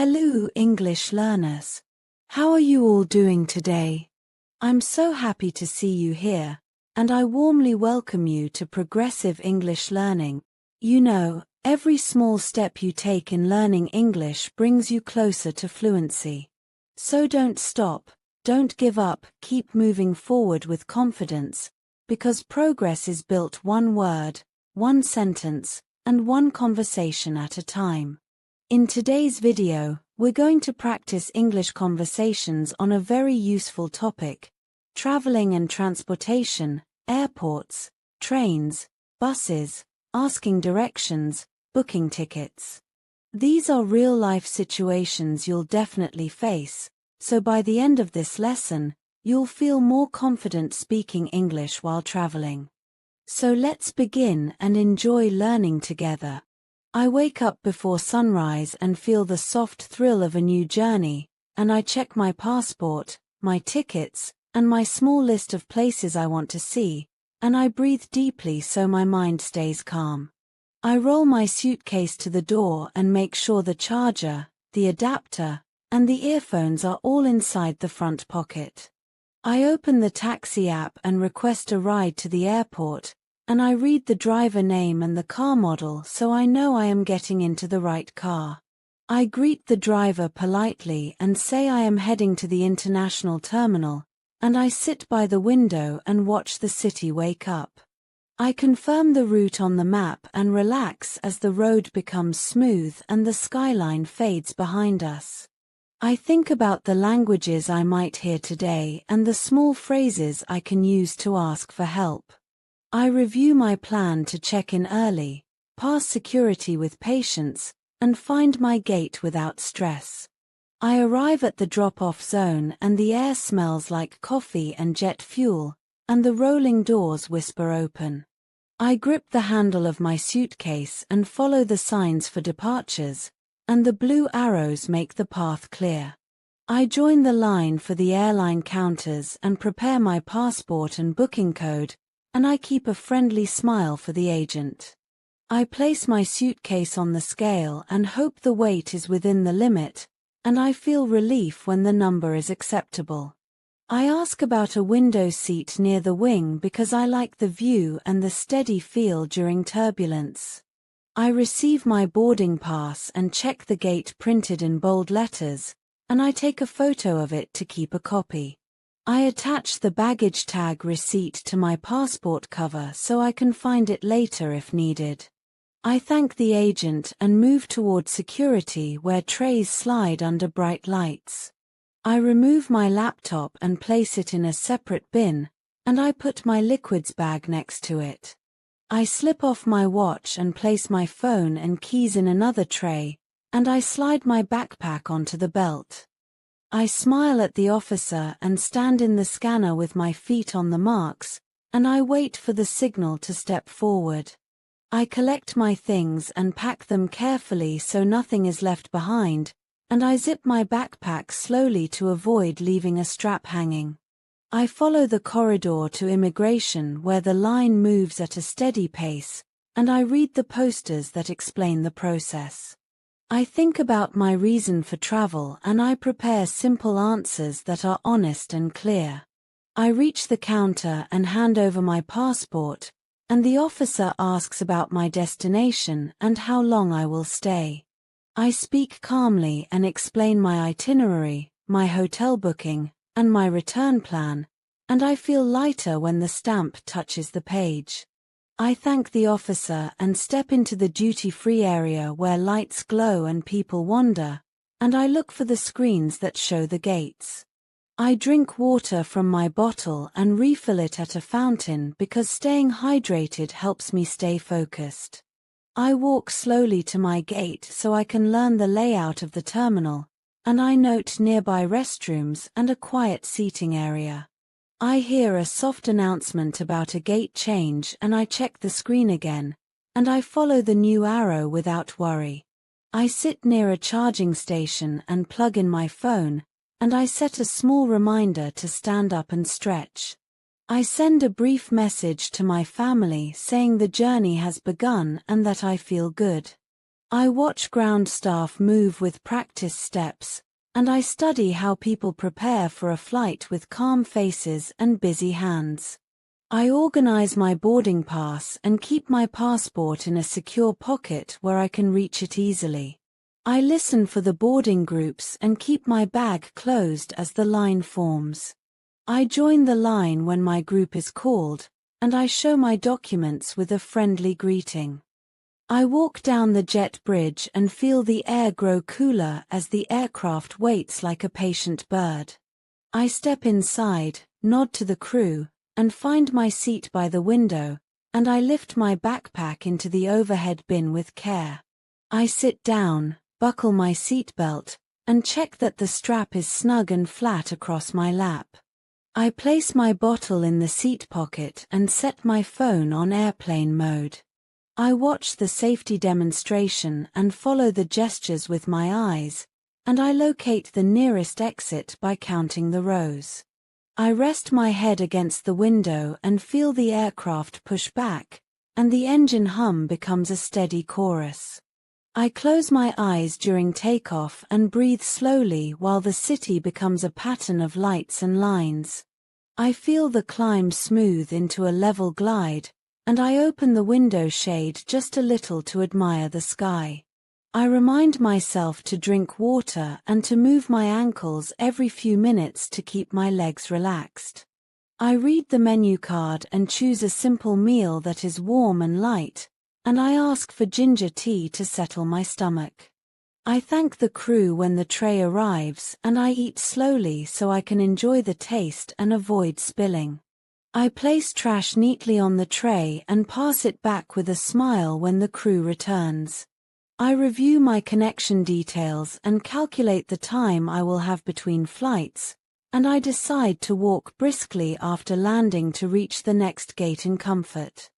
Hello, English learners. How are you all doing today? I'm so happy to see you here, and I warmly welcome you to Progressive English Learning. You know, every small step you take in learning English brings you closer to fluency. So don't stop, don't give up, keep moving forward with confidence, because progress is built one word, one sentence, and one conversation at a time. In today's video, we're going to practice English conversations on a very useful topic: traveling and transportation, airports, trains, buses, asking directions, booking tickets. These are real-life situations you'll definitely face, so by the end of this lesson, you'll feel more confident speaking English while traveling. So let's begin and enjoy learning together. I wake up before sunrise and feel the soft thrill of a new journey, and I check my passport, my tickets, and my small list of places I want to see, and I breathe deeply so my mind stays calm. I roll my suitcase to the door and make sure the charger, the adapter, and the earphones are all inside the front pocket. I open the taxi app and request a ride to the airport, and I read the driver name and the car model so I know I am getting into the right car. I greet the driver politely and say I am heading to the international terminal, and I sit by the window and watch the city wake up. I confirm the route on the map and relax as the road becomes smooth and the skyline fades behind us. I think about the languages I might hear today and the small phrases I can use to ask for help. I review my plan to check in early, pass security with patience, and find my gate without stress. I arrive at the drop-off zone and the air smells like coffee and jet fuel, and the rolling doors whisper open. I grip the handle of my suitcase and follow the signs for departures, and the blue arrows make the path clear. I join the line for the airline counters and prepare my passport and booking code, and I keep a friendly smile for the agent. I place my suitcase on the scale and hope the weight is within the limit, and I feel relief when the number is acceptable. I ask about a window seat near the wing because I like the view and the steady feel during turbulence. I receive my boarding pass and check the gate printed in bold letters, and I take a photo of it to keep a copy. I attach the baggage tag receipt to my passport cover so I can find it later if needed. I thank the agent and move toward security where trays slide under bright lights. I remove my laptop and place it in a separate bin, and I put my liquids bag next to it. I slip off my watch and place my phone and keys in another tray, and I slide my backpack onto the belt. I smile at the officer and stand in the scanner with my feet on the marks, and I wait for the signal to step forward. I collect my things and pack them carefully so nothing is left behind, and I zip my backpack slowly to avoid leaving a strap hanging. I follow the corridor to immigration where the line moves at a steady pace, and I read the posters that explain the process. I think about my reason for travel and I prepare simple answers that are honest and clear. I reach the counter and hand over my passport, and the officer asks about my destination and how long I will stay. I speak calmly and explain my itinerary, my hotel booking, and my return plan, and I feel lighter when the stamp touches the page. I thank the officer and step into the duty-free area where lights glow and people wander, and I look for the screens that show the gates. I drink water from my bottle and refill it at a fountain because staying hydrated helps me stay focused. I walk slowly to my gate so I can learn the layout of the terminal, and I note nearby restrooms and a quiet seating area. I hear a soft announcement about a gate change and I check the screen again, and I follow the new arrow without worry. I sit near a charging station and plug in my phone, and I set a small reminder to stand up and stretch. I send a brief message to my family saying the journey has begun and that I feel good. I watch ground staff move with practice steps, and I study how people prepare for a flight with calm faces and busy hands. I organize my boarding pass and keep my passport in a secure pocket where I can reach it easily. I listen for the boarding groups and keep my bag closed as the line forms. I join the line when my group is called, and I show my documents with a friendly greeting. I walk down the jet bridge and feel the air grow cooler as the aircraft waits like a patient bird. I step inside, nod to the crew, and find my seat by the window, and I lift my backpack into the overhead bin with care. I sit down, buckle my seatbelt, and check that the strap is snug and flat across my lap. I place my bottle in the seat pocket and set my phone on airplane mode. I watch the safety demonstration and follow the gestures with my eyes, and I locate the nearest exit by counting the rows. I rest my head against the window and feel the aircraft push back, and the engine hum becomes a steady chorus. I close my eyes during takeoff and breathe slowly while the city becomes a pattern of lights and lines. I feel the climb smooth into a level glide, and I open the window shade just a little to admire the sky. I remind myself to drink water and to move my ankles every few minutes to keep my legs relaxed. I read the menu card and choose a simple meal that is warm and light, and I ask for ginger tea to settle my stomach. I thank the crew when the tray arrives, and I eat slowly so I can enjoy the taste and avoid spilling. I place trash neatly on the tray and pass it back with a smile when the crew returns. I review my connection details and calculate the time I will have between flights, and I decide to walk briskly after landing to reach the next gate in comfort.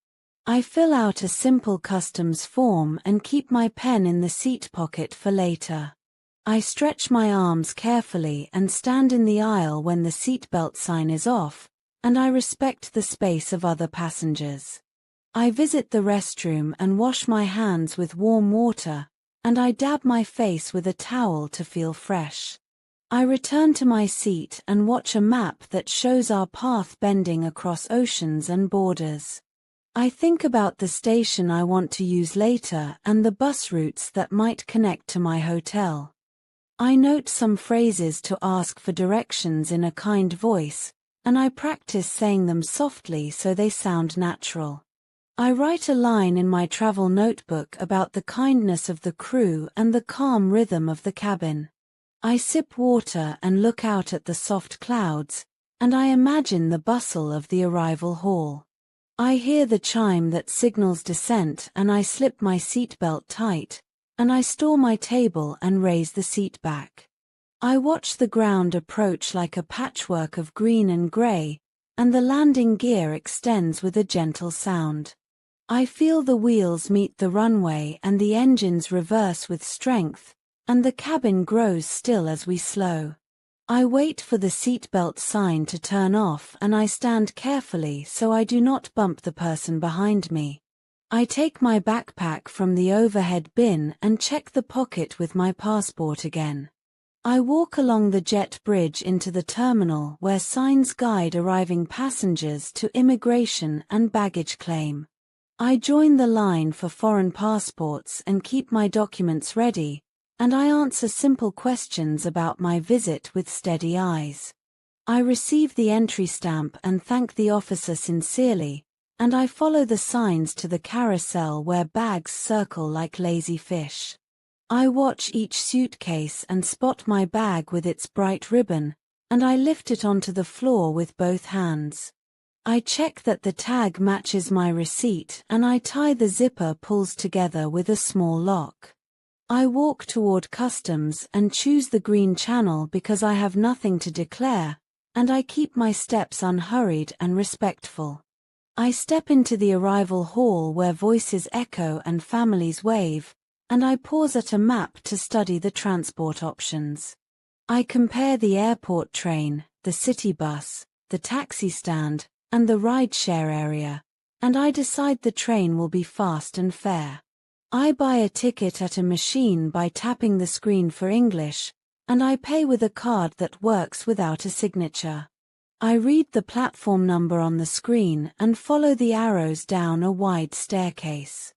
I fill out a simple customs form and keep my pen in the seat pocket for later. I stretch my arms carefully and stand in the aisle when the seatbelt sign is off, and I respect the space of other passengers. I visit the restroom and wash my hands with warm water, and I dab my face with a towel to feel fresh. I return to my seat and watch a map that shows our path bending across oceans and borders. I think about the station I want to use later and the bus routes that might connect to my hotel. I note some phrases to ask for directions in a kind voice, and I practice saying them softly so they sound natural. I write a line in my travel notebook about the kindness of the crew and the calm rhythm of the cabin. I sip water and look out at the soft clouds, and I imagine the bustle of the arrival hall. I hear the chime that signals descent and I slip my seatbelt tight, and I store my table and raise the seat back. I watch the ground approach like a patchwork of green and gray, and the landing gear extends with a gentle sound. I feel the wheels meet the runway and the engines reverse with strength, and the cabin grows still as we slow. I wait for the seatbelt sign to turn off and I stand carefully so I do not bump the person behind me. I take my backpack from the overhead bin and check the pocket with my passport again. I walk along the jet bridge into the terminal where signs guide arriving passengers to immigration and baggage claim. I join the line for foreign passports and keep my documents ready, and I answer simple questions about my visit with steady eyes. I receive the entry stamp and thank the officer sincerely, and I follow the signs to the carousel where bags circle like lazy fish. I watch each suitcase and spot my bag with its bright ribbon, and I lift it onto the floor with both hands. I check that the tag matches my receipt and I tie the zipper pulls together with a small lock. I walk toward customs and choose the green channel because I have nothing to declare, and I keep my steps unhurried and respectful. I step into the arrival hall where voices echo and families wave, and I pause at a map to study the transport options. I compare the airport train, the city bus, the taxi stand, and the ride-share area, and I decide the train will be fast and fair. I buy a ticket at a machine by tapping the screen for English, and I pay with a card that works without a signature. I read the platform number on the screen and follow the arrows down a wide staircase.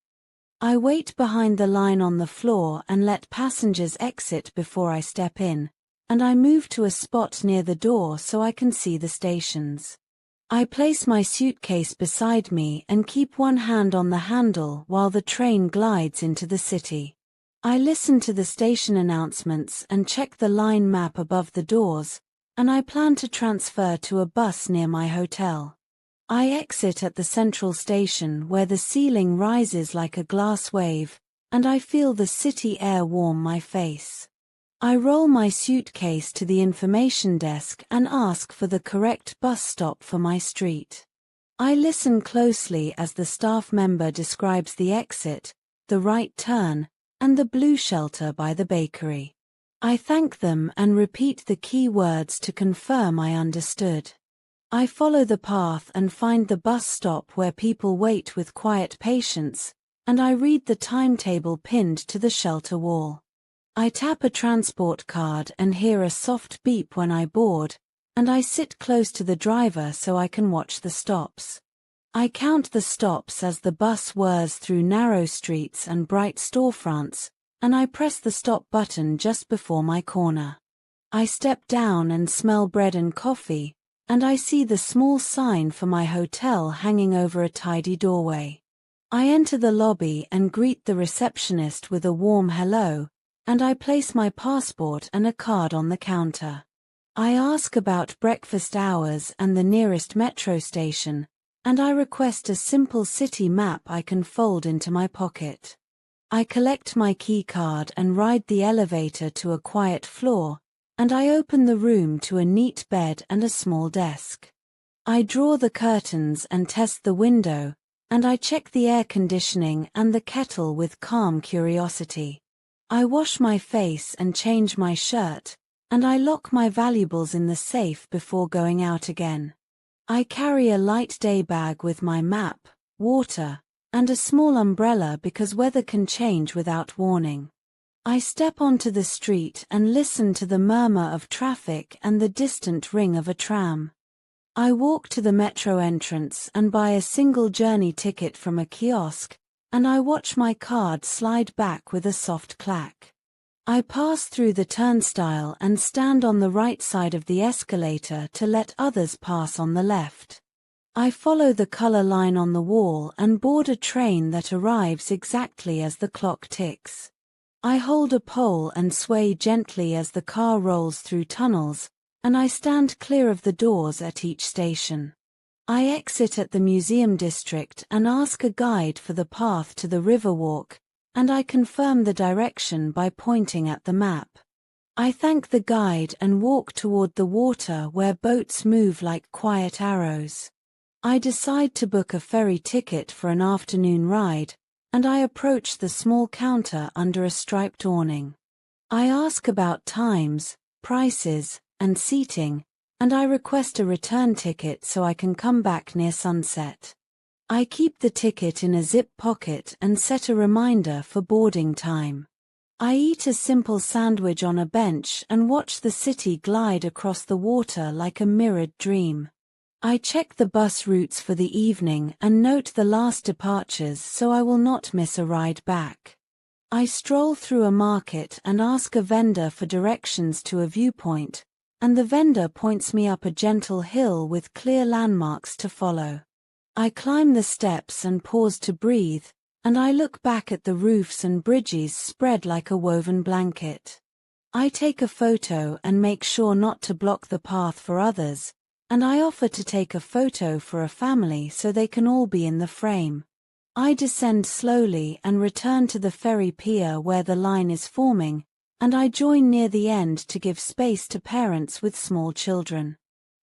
I wait behind the line on the floor and let passengers exit before I step in, and I move to a spot near the door so I can see the stations. I place my suitcase beside me and keep one hand on the handle while the train glides into the city. I listen to the station announcements and check the line map above the doors, and I plan to transfer to a bus near my hotel. I exit at the central station where the ceiling rises like a glass wave, and I feel the city air warm my face. I roll my suitcase to the information desk and ask for the correct bus stop for my street. I listen closely as the staff member describes the exit, the right turn, and the blue shelter by the bakery. I thank them and repeat the key words to confirm I understood. I follow the path and find the bus stop where people wait with quiet patience, and I read the timetable pinned to the shelter wall. I tap a transport card and hear a soft beep when I board, and I sit close to the driver so I can watch the stops. I count the stops as the bus whirs through narrow streets and bright storefronts, and I press the stop button just before my corner. I step down and smell bread and coffee, and I see the small sign for my hotel hanging over a tidy doorway. I enter the lobby and greet the receptionist with a warm hello, and I place my passport and a card on the counter. I ask about breakfast hours and the nearest metro station, and I request a simple city map I can fold into my pocket. I collect my key card and ride the elevator to a quiet floor, and I open the room to a neat bed and a small desk. I draw the curtains and test the window, and I check the air conditioning and the kettle with calm curiosity. I wash my face and change my shirt, and I lock my valuables in the safe before going out again. I carry a light day bag with my map, water, and a small umbrella because weather can change without warning. I step onto the street and listen to the murmur of traffic and the distant ring of a tram. I walk to the metro entrance and buy a single journey ticket from a kiosk, and I watch my card slide back with a soft clack. I pass through the turnstile and stand on the right side of the escalator to let others pass on the left. I follow the color line on the wall and board a train that arrives exactly as the clock ticks. I hold a pole and sway gently as the car rolls through tunnels, and I stand clear of the doors at each station. I exit at the museum district and ask a guide for the path to the Riverwalk, and I confirm the direction by pointing at the map. I thank the guide and walk toward the water where boats move like quiet arrows. I decide to book a ferry ticket for an afternoon ride, and I approach the small counter under a striped awning. I ask about times, prices, and seating, and I request a return ticket so I can come back near sunset. I keep the ticket in a zip pocket and set a reminder for boarding time. I eat a simple sandwich on a bench and watch the city glide across the water like a mirrored dream. I check the bus routes for the evening and note the last departures so I will not miss a ride back. I stroll through a market and ask a vendor for directions to a viewpoint, and the vendor points me up a gentle hill with clear landmarks to follow. I climb the steps and pause to breathe, and I look back at the roofs and bridges spread like a woven blanket. I take a photo and make sure not to block the path for others, and I offer to take a photo for a family so they can all be in the frame. I descend slowly and return to the ferry pier where the line is forming, and I join near the end to give space to parents with small children.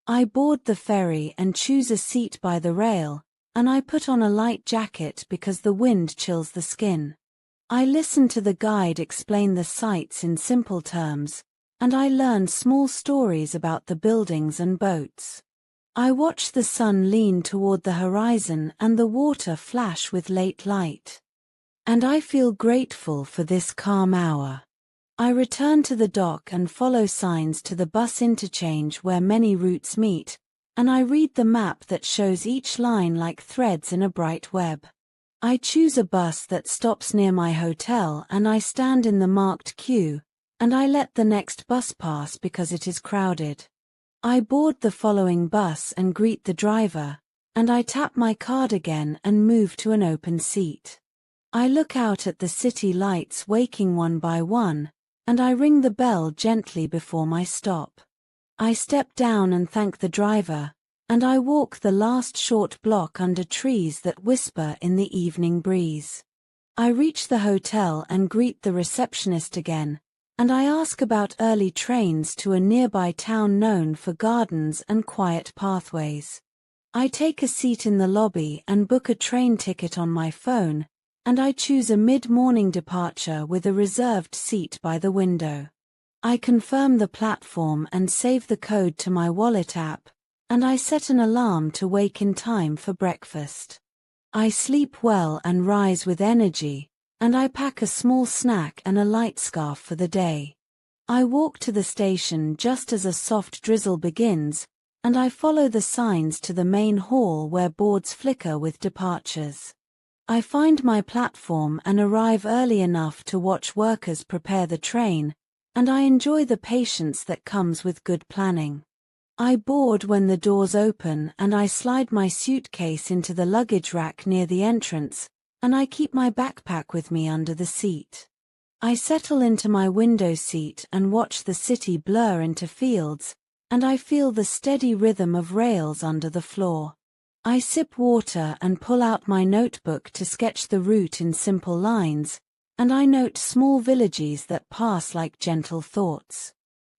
I board the ferry and choose a seat by the rail, and I put on a light jacket because the wind chills the skin. I listen to the guide explain the sights in simple terms, and I learn small stories about the buildings and boats. I watch the sun lean toward the horizon and the water flash with late light. and I feel grateful for this calm hour. I return to the dock and follow signs to the bus interchange where many routes meet, and I read the map that shows each line like threads in a bright web. I choose a bus that stops near my hotel and I stand in the marked queue, and I let the next bus pass because it is crowded. I board the following bus and greet the driver, and I tap my card again and move to an open seat. I look out at the city lights waking one by one, and I ring the bell gently before my stop. I step down and thank the driver, and I walk the last short block under trees that whisper in the evening breeze. I reach the hotel and greet the receptionist again, and I ask about early trains to a nearby town known for gardens and quiet pathways. I take a seat in the lobby and book a train ticket on my phone, and I choose a mid-morning departure with a reserved seat by the window. I confirm the platform and save the code to my wallet app, and I set an alarm to wake in time for breakfast. I sleep well and rise with energy, and I pack a small snack and a light scarf for the day. I walk to the station just as a soft drizzle begins, and I follow the signs to the main hall where boards flicker with departures. I find my platform and arrive early enough to watch workers prepare the train, and I enjoy the patience that comes with good planning. I board when the doors open and I slide my suitcase into the luggage rack near the entrance, and I keep my backpack with me under the seat. I settle into my window seat and watch the city blur into fields, and I feel the steady rhythm of rails under the floor. I sip water and pull out my notebook to sketch the route in simple lines, and I note small villages that pass like gentle thoughts.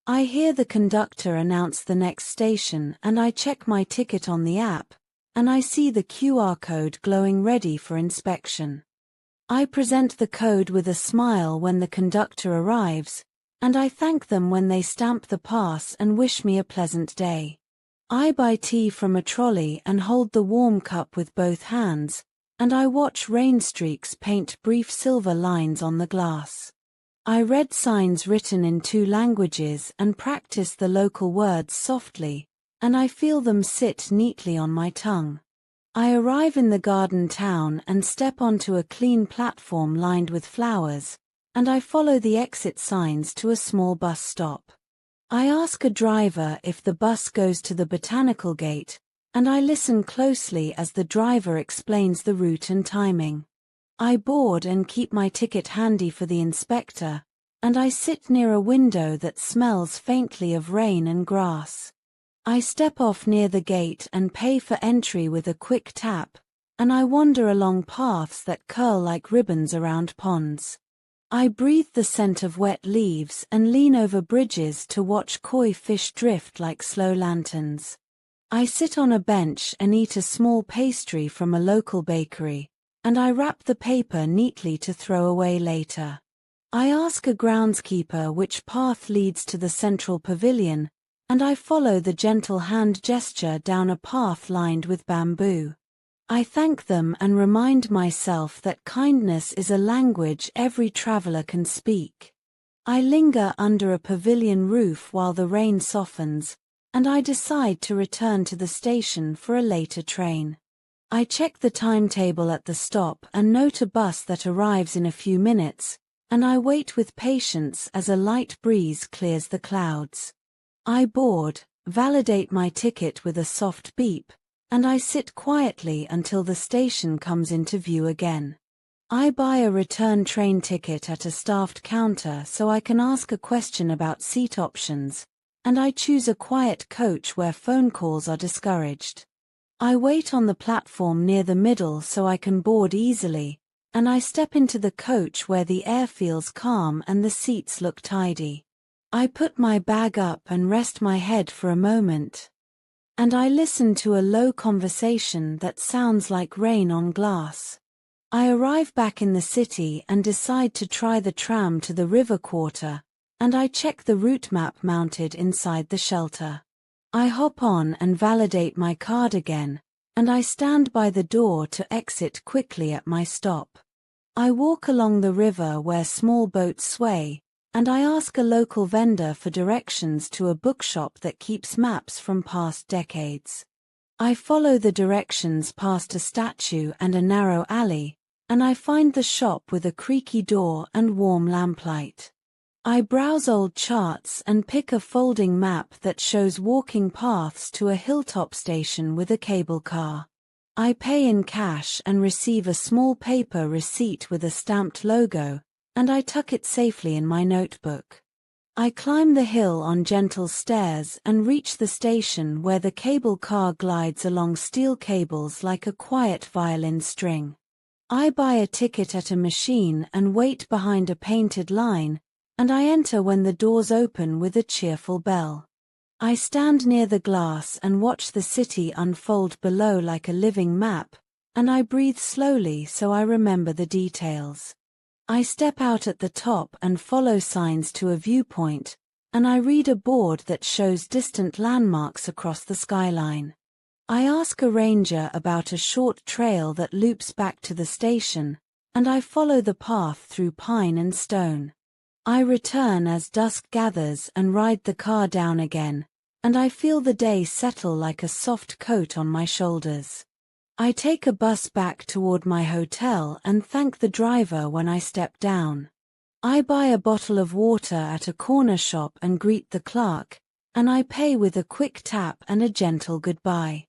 I hear the conductor announce the next station and I check my ticket on the app, and I see the QR code glowing ready for inspection. I present the code with a smile when the conductor arrives, and I thank them when they stamp the pass and wish me a pleasant day. I buy tea from a trolley and hold the warm cup with both hands, and I watch rain streaks paint brief silver lines on the glass. I read signs written in 2 languages and practice the local words softly, and I feel them sit neatly on my tongue. I arrive in the garden town and step onto a clean platform lined with flowers, and I follow the exit signs to a small bus stop. I ask a driver if the bus goes to the botanical gate, and I listen closely as the driver explains the route and timing. I board and keep my ticket handy for the inspector, and I sit near a window that smells faintly of rain and grass. I step off near the gate and pay for entry with a quick tap, and I wander along paths that curl like ribbons around ponds. I breathe the scent of wet leaves and lean over bridges to watch koi fish drift like slow lanterns. I sit on a bench and eat a small pastry from a local bakery, and I wrap the paper neatly to throw away later. I ask a groundskeeper which path leads to the central pavilion, and I follow the gentle hand gesture down a path lined with bamboo. I thank them and remind myself that kindness is a language every traveler can speak. I linger under a pavilion roof while the rain softens, and I decide to return to the station for a later train. I check the timetable at the stop and note a bus that arrives in a few minutes, and I wait with patience as a light breeze clears the clouds. I board, validate my ticket with a soft beep, and I sit quietly until the station comes into view again. I buy a return train ticket at a staffed counter so I can ask a question about seat options, and I choose a quiet coach where phone calls are discouraged. I wait on the platform near the middle so I can board easily, and I step into the coach where the air feels calm and the seats look tidy. I put my bag up and rest my head for a moment, and I listen to a low conversation that sounds like rain on glass. I arrive back in the city and decide to try the tram to the river quarter, and I check the route map mounted inside the shelter. I hop on and validate my card again, and I stand by the door to exit quickly at my stop. I walk along the river where small boats sway, and I ask a local vendor for directions to a bookshop that keeps maps from past decades. I follow the directions past a statue and a narrow alley, and I find the shop with a creaky door and warm lamplight. I browse old charts and pick a folding map that shows walking paths to a hilltop station with a cable car. I pay in cash and receive a small paper receipt with a stamped logo, and I tuck it safely in my notebook. I climb the hill on gentle stairs and reach the station where the cable car glides along steel cables like a quiet violin string. I buy a ticket at a machine and wait behind a painted line, and I enter when the doors open with a cheerful bell. I stand near the glass and watch the city unfold below like a living map, and I breathe slowly so I remember the details. I step out at the top and follow signs to a viewpoint, and I read a board that shows distant landmarks across the skyline. I ask a ranger about a short trail that loops back to the station, and I follow the path through pine and stone. I return as dusk gathers and ride the car down again, and I feel the day settle like a soft coat on my shoulders. I take a bus back toward my hotel and thank the driver when I step down. I buy a bottle of water at a corner shop and greet the clerk, and I pay with a quick tap and a gentle goodbye.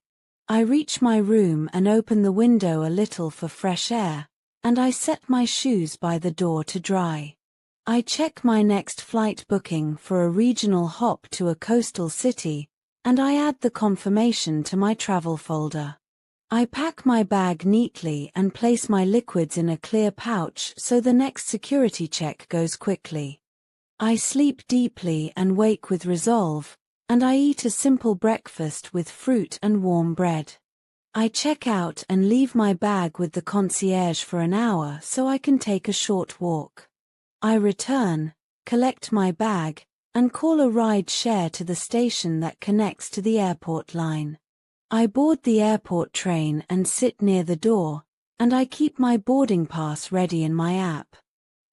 I reach my room and open the window a little for fresh air, and I set my shoes by the door to dry. I check my next flight booking for a regional hop to a coastal city, and I add the confirmation to my travel folder. I pack my bag neatly and place my liquids in a clear pouch so the next security check goes quickly. I sleep deeply and wake with resolve, and I eat a simple breakfast with fruit and warm bread. I check out and leave my bag with the concierge for an hour so I can take a short walk. I return, collect my bag, and call a ride share to the station that connects to the airport line. I board the airport train and sit near the door, and I keep my boarding pass ready in my app.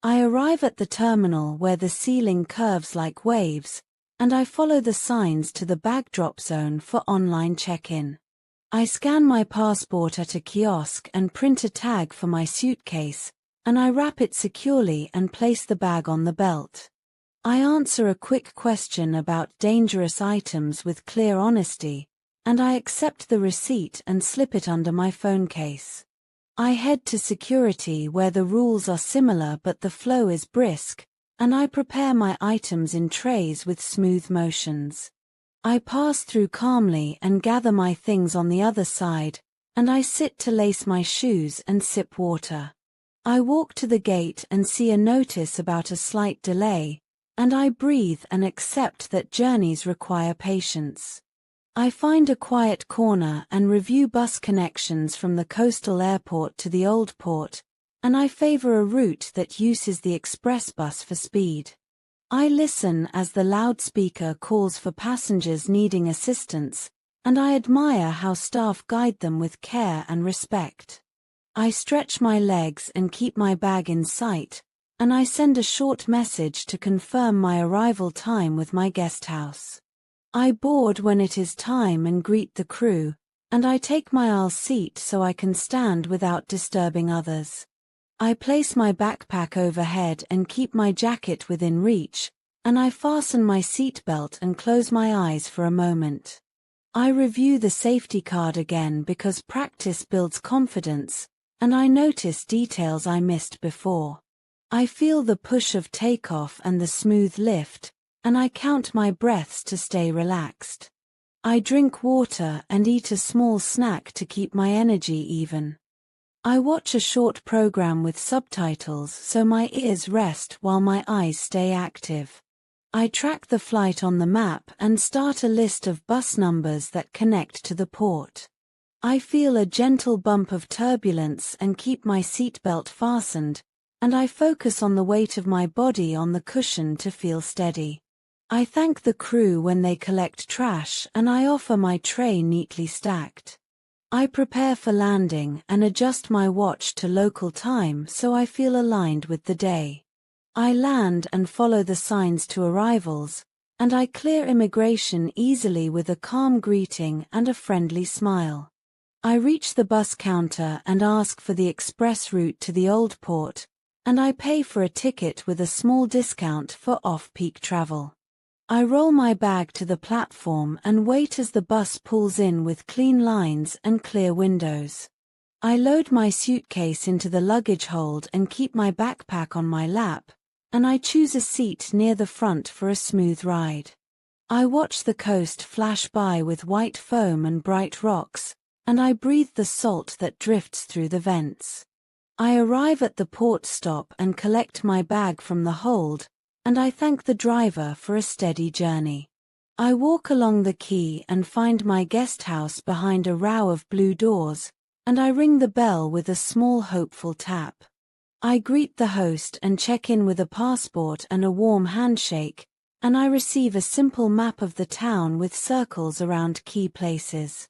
I arrive at the terminal where the ceiling curves like waves, and I follow the signs to the bag drop zone for online check-in. I scan my passport at a kiosk and print a tag for my suitcase, and I wrap it securely and place the bag on the belt. I answer a quick question about dangerous items with clear honesty, and I accept the receipt and slip it under my phone case. I head to security where the rules are similar but the flow is brisk, and I prepare my items in trays with smooth motions. I pass through calmly and gather my things on the other side, and I sit to lace my shoes and sip water. I walk to the gate and see a notice about a slight delay, and I breathe and accept that journeys require patience. I find a quiet corner and review bus connections from the coastal airport to the old port, and I favor a route that uses the express bus for speed. I listen as the loudspeaker calls for passengers needing assistance, and I admire how staff guide them with care and respect. I stretch my legs and keep my bag in sight, and I send a short message to confirm my arrival time with my guest house. I board when it is time and greet the crew, and I take my aisle seat so I can stand without disturbing others. I place my backpack overhead and keep my jacket within reach, and I fasten my seatbelt and close my eyes for a moment. I review the safety card again because practice builds confidence, and I notice details I missed before. I feel the push of takeoff and the smooth lift, and I count my breaths to stay relaxed. I drink water and eat a small snack to keep my energy even. I watch a short program with subtitles so my ears rest while my eyes stay active. I track the flight on the map and start a list of bus numbers that connect to the port. I feel a gentle bump of turbulence and keep my seatbelt fastened, and I focus on the weight of my body on the cushion to feel steady. I thank the crew when they collect trash and I offer my tray neatly stacked. I prepare for landing and adjust my watch to local time so I feel aligned with the day. I land and follow the signs to arrivals, and I clear immigration easily with a calm greeting and a friendly smile. I reach the bus counter and ask for the express route to the Old Port, and I pay for a ticket with a small discount for off-peak travel. I roll my bag to the platform and wait as the bus pulls in with clean lines and clear windows. I load my suitcase into the luggage hold and keep my backpack on my lap, and I choose a seat near the front for a smooth ride. I watch the coast flash by with white foam and bright rocks, and I breathe the salt that drifts through the vents. I arrive at the port stop and collect my bag from the hold, and I thank the driver for a steady journey. I walk along the quay and find my guest house behind a row of blue doors, and I ring the bell with a small hopeful tap. I greet the host and check in with a passport and a warm handshake, and I receive a simple map of the town with circles around key places.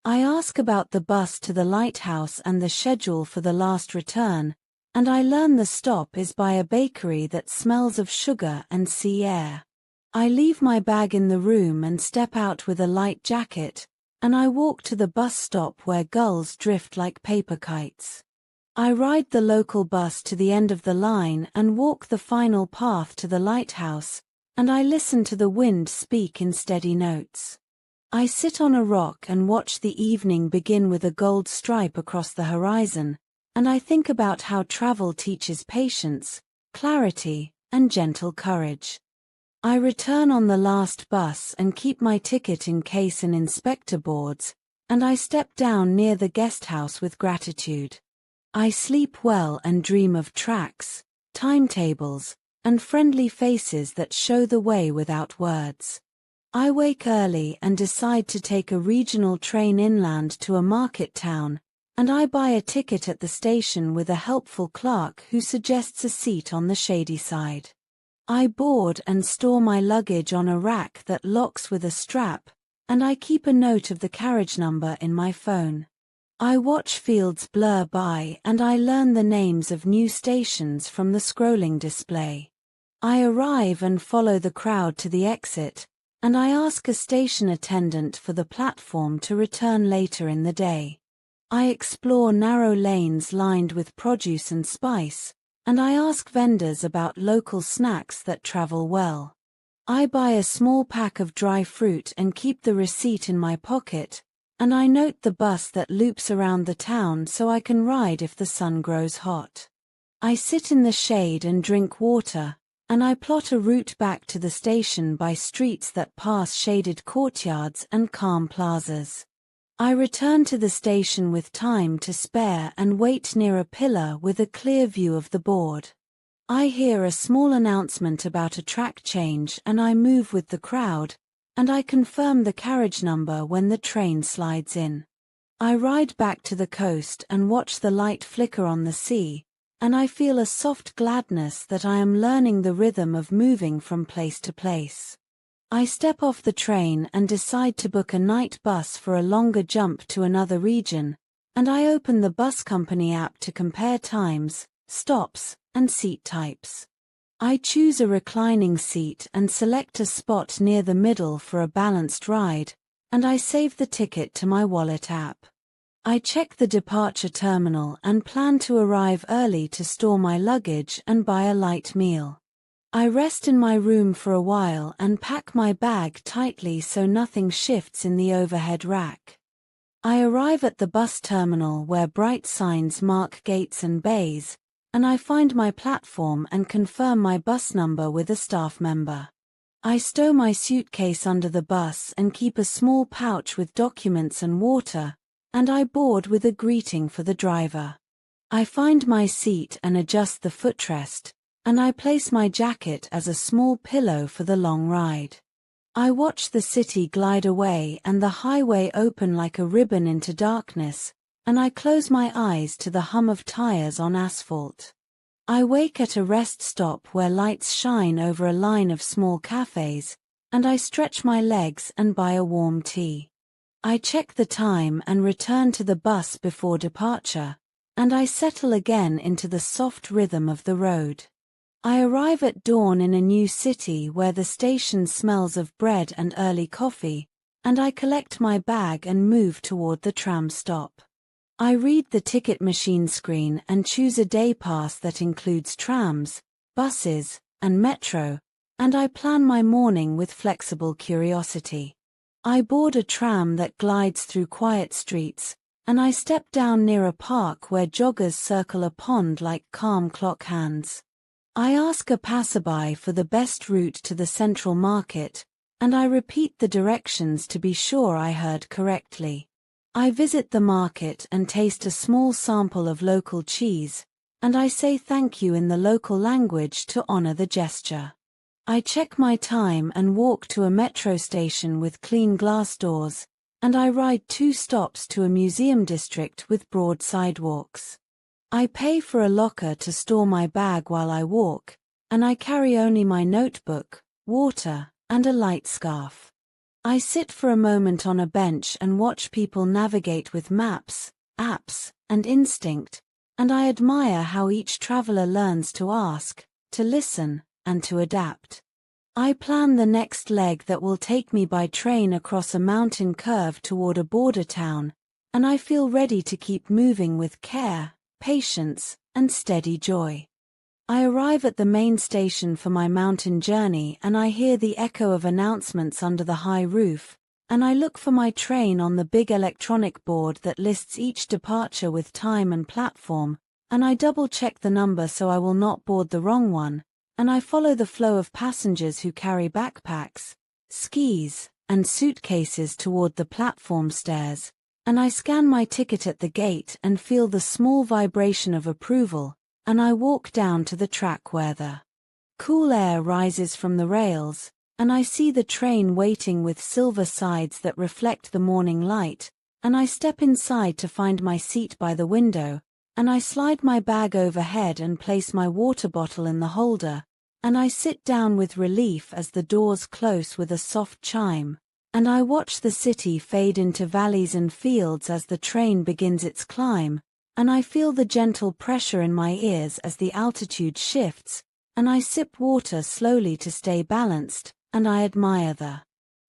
I ask about the bus to the lighthouse and the schedule for the last return, and I learn the stop is by a bakery that smells of sugar and sea air. I leave my bag in the room and step out with a light jacket, and I walk to the bus stop where gulls drift like paper kites. I ride the local bus to the end of the line and walk the final path to the lighthouse, and I listen to the wind speak in steady notes. I sit on a rock and watch the evening begin with a gold stripe across the horizon, and I think about how travel teaches patience, clarity, and gentle courage. I return on the last bus and keep my ticket in case an inspector boards, and I step down near the guest house with gratitude. I sleep well and dream of tracks, timetables, and friendly faces that show the way without words. I wake early and decide to take a regional train inland to a market town, and I buy a ticket at the station with a helpful clerk who suggests a seat on the shady side. I board and store my luggage on a rack that locks with a strap, and I keep a note of the carriage number in my phone. I watch fields blur by and I learn the names of new stations from the scrolling display. I arrive and follow the crowd to the exit, and I ask a station attendant for the platform to return later in the day. I explore narrow lanes lined with produce and spice, and I ask vendors about local snacks that travel well. I buy a small pack of dry fruit and keep the receipt in my pocket, and I note the bus that loops around the town so I can ride if the sun grows hot. I sit in the shade and drink water, and I plot a route back to the station by streets that pass shaded courtyards and calm plazas. I return to the station with time to spare and wait near a pillar with a clear view of the board. I hear a small announcement about a track change and I move with the crowd, and I confirm the carriage number when the train slides in. I ride back to the coast and watch the light flicker on the sea, and I feel a soft gladness that I am learning the rhythm of moving from place to place. I step off the train and decide to book a night bus for a longer jump to another region, and I open the bus company app to compare times, stops, and seat types. I choose a reclining seat and select a spot near the middle for a balanced ride, and I save the ticket to my wallet app. I check the departure terminal and plan to arrive early to store my luggage and buy a light meal. I rest in my room for a while and pack my bag tightly so nothing shifts in the overhead rack. I arrive at the bus terminal where bright signs mark gates and bays, and I find my platform and confirm my bus number with a staff member. I stow my suitcase under the bus and keep a small pouch with documents and water, and I board with a greeting for the driver. I find my seat and adjust the footrest, and I place my jacket as a small pillow for the long ride. I watch the city glide away and the highway open like a ribbon into darkness, and I close my eyes to the hum of tires on asphalt. I wake at a rest stop where lights shine over a line of small cafes, and I stretch my legs and buy a warm tea. I check the time and return to the bus before departure, and I settle again into the soft rhythm of the road. I arrive at dawn in a new city where the station smells of bread and early coffee, and I collect my bag and move toward the tram stop. I read the ticket machine screen and choose a day pass that includes trams, buses, and metro, and I plan my morning with flexible curiosity. I board a tram that glides through quiet streets, and I step down near a park where joggers circle a pond like calm clock hands. I ask a passerby for the best route to the central market, and I repeat the directions to be sure I heard correctly. I visit the market and taste a small sample of local cheese, and I say thank you in the local language to honor the gesture. I check my time and walk to a metro station with clean glass doors, and I ride 2 stops to a museum district with broad sidewalks. I pay for a locker to store my bag while I walk, and I carry only my notebook, water, and a light scarf. I sit for a moment on a bench and watch people navigate with maps, apps, and instinct, and I admire how each traveler learns to ask, to listen, and to adapt. I plan the next leg that will take me by train across a mountain curve toward a border town, and I feel ready to keep moving with care, patience, and steady joy. I arrive at the main station for my mountain journey and I hear the echo of announcements under the high roof, and I look for my train on the big electronic board that lists each departure with time and platform, and I double-check the number so I will not board the wrong one, and I follow the flow of passengers who carry backpacks, skis, and suitcases toward the platform stairs, and I scan my ticket at the gate and feel the small vibration of approval, and I walk down to the track where the cool air rises from the rails, and I see the train waiting with silver sides that reflect the morning light, and I step inside to find my seat by the window, and I slide my bag overhead and place my water bottle in the holder, and I sit down with relief as the doors close with a soft chime, and I watch the city fade into valleys and fields as the train begins its climb, and I feel the gentle pressure in my ears as the altitude shifts, and I sip water slowly to stay balanced, and I admire the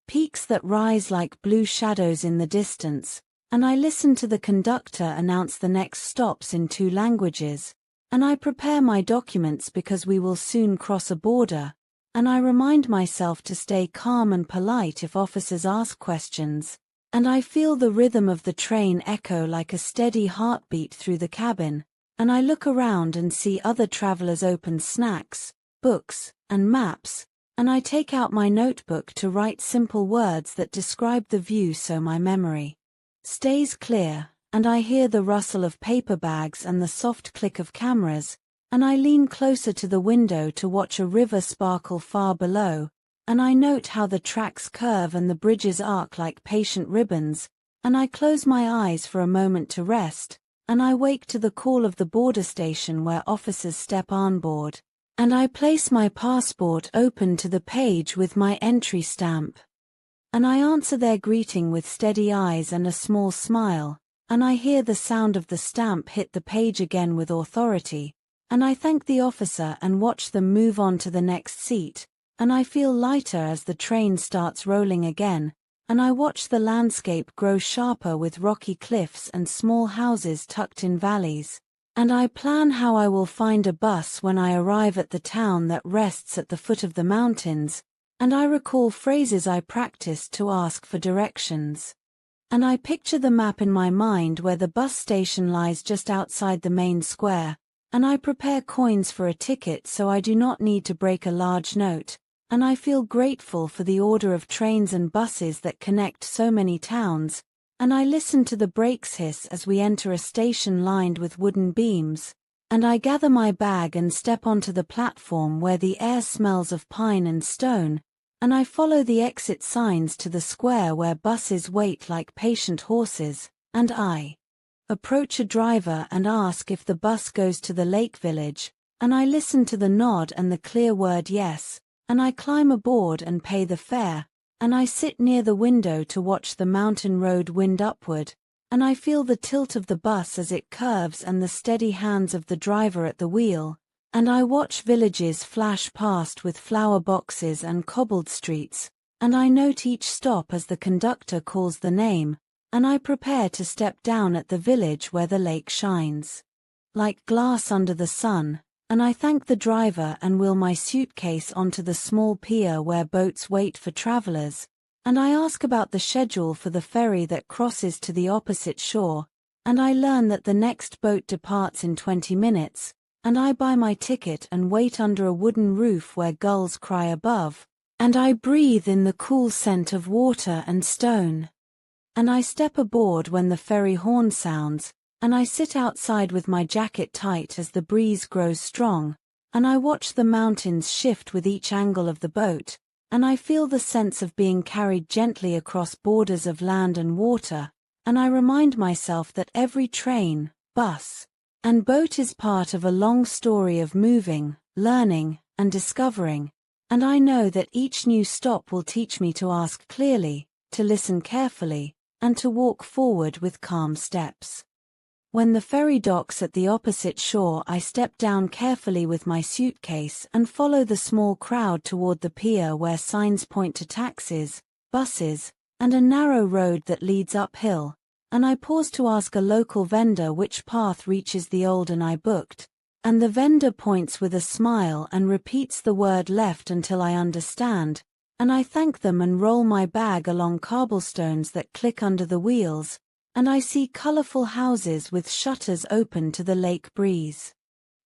peaks that rise like blue shadows in the distance, and I listen to the conductor announce the next stops in 2 languages, and I prepare my documents because we will soon cross a border, and I remind myself to stay calm and polite if officers ask questions, and I feel the rhythm of the train echo like a steady heartbeat through the cabin, and I look around and see other travelers open snacks, books, and maps, and I take out my notebook to write simple words that describe the view so my memory stays clear, and I hear the rustle of paper bags and the soft click of cameras, and I lean closer to the window to watch a river sparkle far below, and I note how the tracks curve and the bridges arc like patient ribbons, and I close my eyes for a moment to rest, and I wake to the call of the border station where officers step on board, and I place my passport open to the page with my entry stamp. And I answer their greeting with steady eyes and a small smile, and I hear the sound of the stamp hit the page again with authority, and I thank the officer and watch them move on to the next seat, and I feel lighter as the train starts rolling again, and I watch the landscape grow sharper with rocky cliffs and small houses tucked in valleys, and I plan how I will find a bus when I arrive at the town that rests at the foot of the mountains, and I recall phrases I practiced to ask for directions. And I picture the map in my mind where the bus station lies just outside the main square, and I prepare coins for a ticket so I do not need to break a large note, and I feel grateful for the order of trains and buses that connect so many towns, and I listen to the brakes hiss as we enter a station lined with wooden beams, and I gather my bag and step onto the platform where the air smells of pine and stone, and I follow the exit signs to the square where buses wait like patient horses, and I approach a driver and ask if the bus goes to the lake village, and I listen to the nod and the clear word yes, and I climb aboard and pay the fare, and I sit near the window to watch the mountain road wind upward, and I feel the tilt of the bus as it curves and the steady hands of the driver at the wheel, and I watch villages flash past with flower boxes and cobbled streets, and I note each stop as the conductor calls the name, and I prepare to step down at the village where the lake shines like glass under the sun, and I thank the driver and wheel my suitcase onto the small pier where boats wait for travelers, and I ask about the schedule for the ferry that crosses to the opposite shore, and I learn that the next boat departs in 20 minutes, and I buy my ticket and wait under a wooden roof where gulls cry above, and I breathe in the cool scent of water and stone. And I step aboard when the ferry horn sounds, and I sit outside with my jacket tight as the breeze grows strong, and I watch the mountains shift with each angle of the boat, and I feel the sense of being carried gently across borders of land and water, and I remind myself that every train, bus, and boat is part of a long story of moving, learning, and discovering, and I know that each new stop will teach me to ask clearly, to listen carefully, and to walk forward with calm steps. When the ferry docks at the opposite shore, I step down carefully with my suitcase and follow the small crowd toward the pier where signs point to taxis, buses, and a narrow road that leads uphill, and I pause to ask a local vendor which path reaches the old inn I booked, and the vendor points with a smile and repeats the word left until I understand, and I thank them and roll my bag along cobblestones that click under the wheels, and I see colorful houses with shutters open to the lake breeze.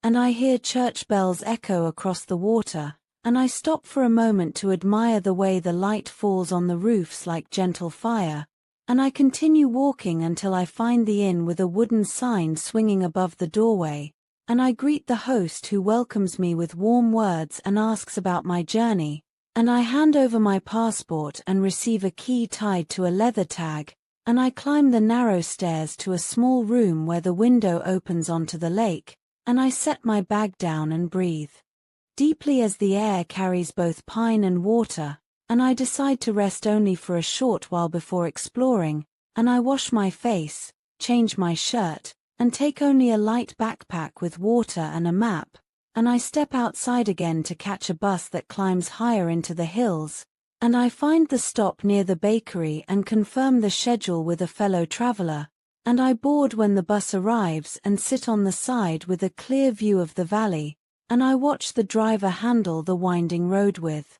And I hear church bells echo across the water, and I stop for a moment to admire the way the light falls on the roofs like gentle fire, and I continue walking until I find the inn with a wooden sign swinging above the doorway, and I greet the host who welcomes me with warm words and asks about my journey, and I hand over my passport and receive a key tied to a leather tag, and I climb the narrow stairs to a small room where the window opens onto the lake, and I set my bag down and breathe deeply as the air carries both pine and water, and I decide to rest only for a short while before exploring, and I wash my face, change my shirt, and take only a light backpack with water and a map, and I step outside again to catch a bus that climbs higher into the hills, and I find the stop near the bakery and confirm the schedule with a fellow traveler, and I board when the bus arrives and sit on the side with a clear view of the valley, and I watch the driver handle the winding road with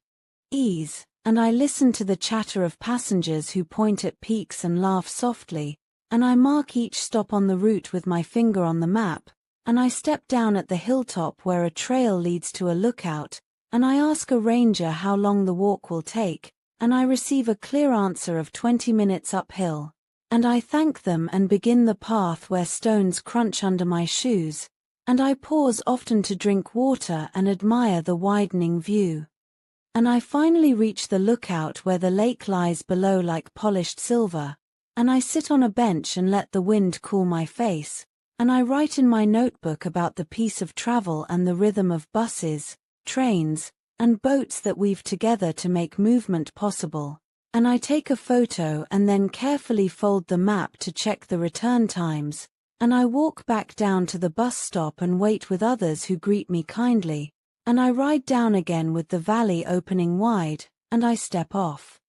ease, and I listen to the chatter of passengers who point at peaks and laugh softly, and I mark each stop on the route with my finger on the map, and I step down at the hilltop where a trail leads to a lookout, and I ask a ranger how long the walk will take, and I receive a clear answer of 20 minutes uphill, and I thank them and begin the path where stones crunch under my shoes, and I pause often to drink water and admire the widening view. And I finally reach the lookout where the lake lies below like polished silver, and I sit on a bench and let the wind cool my face, and I write in my notebook about the peace of travel and the rhythm of buses, trains, and boats that weave together to make movement possible, and I take a photo and then carefully fold the map to check the return times, and I walk back down to the bus stop and wait with others who greet me kindly, and I ride down again with the valley opening wide, and I step off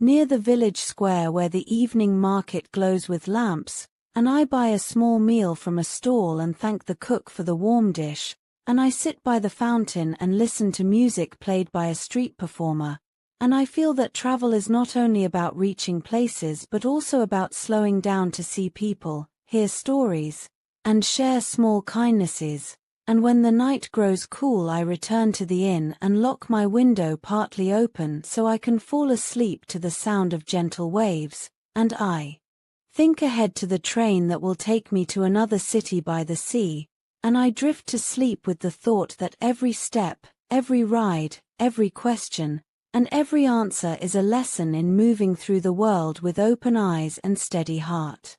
near the village square where the evening market glows with lamps, and I buy a small meal from a stall and thank the cook for the warm dish, and I sit by the fountain and listen to music played by a street performer, and I feel that travel is not only about reaching places but also about slowing down to see people, hear stories, and share small kindnesses, and when the night grows cool I return to the inn and lock my window partly open so I can fall asleep to the sound of gentle waves, and I think ahead to the train that will take me to another city by the sea, and I drift to sleep with the thought that every step, every ride, every question, and every answer is a lesson in moving through the world with open eyes and steady heart.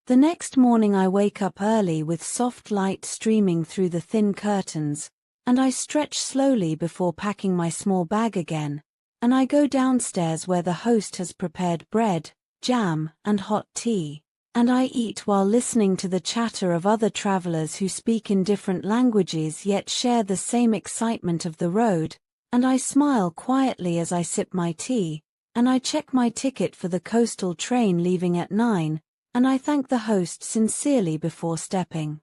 The next morning I wake up early with soft light streaming through the thin curtains, and I stretch slowly before packing my small bag again, and I go downstairs where the host has prepared bread, jam, and hot tea, and I eat while listening to the chatter of other travelers who speak in different languages yet share the same excitement of the road, and I smile quietly as I sip my tea, and I check my ticket for the coastal train leaving at 9, and I thank the host sincerely before stepping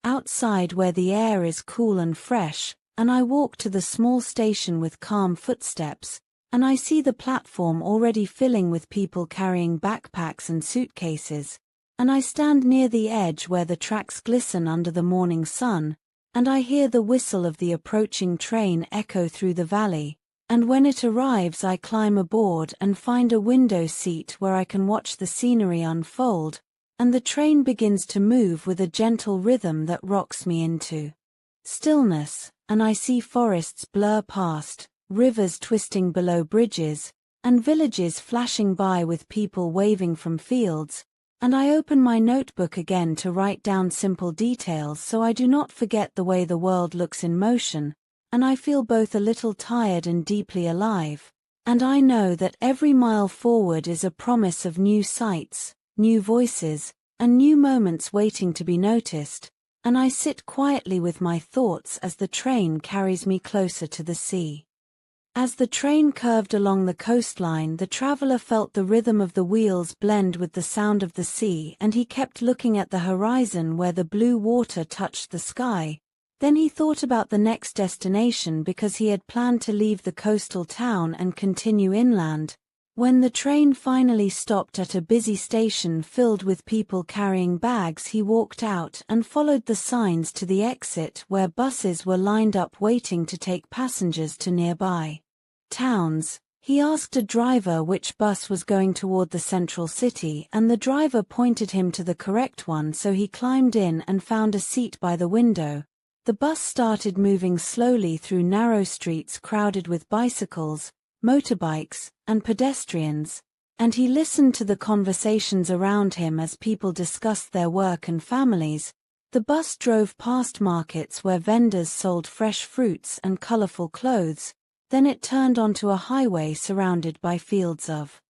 outside where the air is cool and fresh, and I walk to the small station with calm footsteps, and I see the platform already filling with people carrying backpacks and suitcases, and I stand near the edge where the tracks glisten under the morning sun, and I hear the whistle of the approaching train echo through the valley, and when it arrives I climb aboard and find a window seat where I can watch the scenery unfold, and the train begins to move with a gentle rhythm that rocks me into stillness, and I see forests blur past, rivers twisting below bridges, and villages flashing by with people waving from fields, and I open my notebook again to write down simple details so I do not forget the way the world looks in motion, and I feel both a little tired and deeply alive, and I know that every mile forward is a promise of new sights, new voices, and new moments waiting to be noticed, and I sit quietly with my thoughts as the train carries me closer to the sea. As the train curved along the coastline, the traveler felt the rhythm of the wheels blend with the sound of the sea, and he kept looking at the horizon where the blue water touched the sky. Then he thought about the next destination because he had planned to leave the coastal town and continue inland. When the train finally stopped at a busy station filled with people carrying bags, he walked out and followed the signs to the exit where buses were lined up waiting to take passengers to nearby towns. He asked a driver which bus was going toward the central city, and the driver pointed him to the correct one, so he climbed in and found a seat by the window. The bus started moving slowly through narrow streets crowded with bicycles, motorbikes, and pedestrians, and he listened to the conversations around him as people discussed their work and families. The bus drove past markets where vendors sold fresh fruits and colorful clothes, then it turned onto a highway surrounded by fields of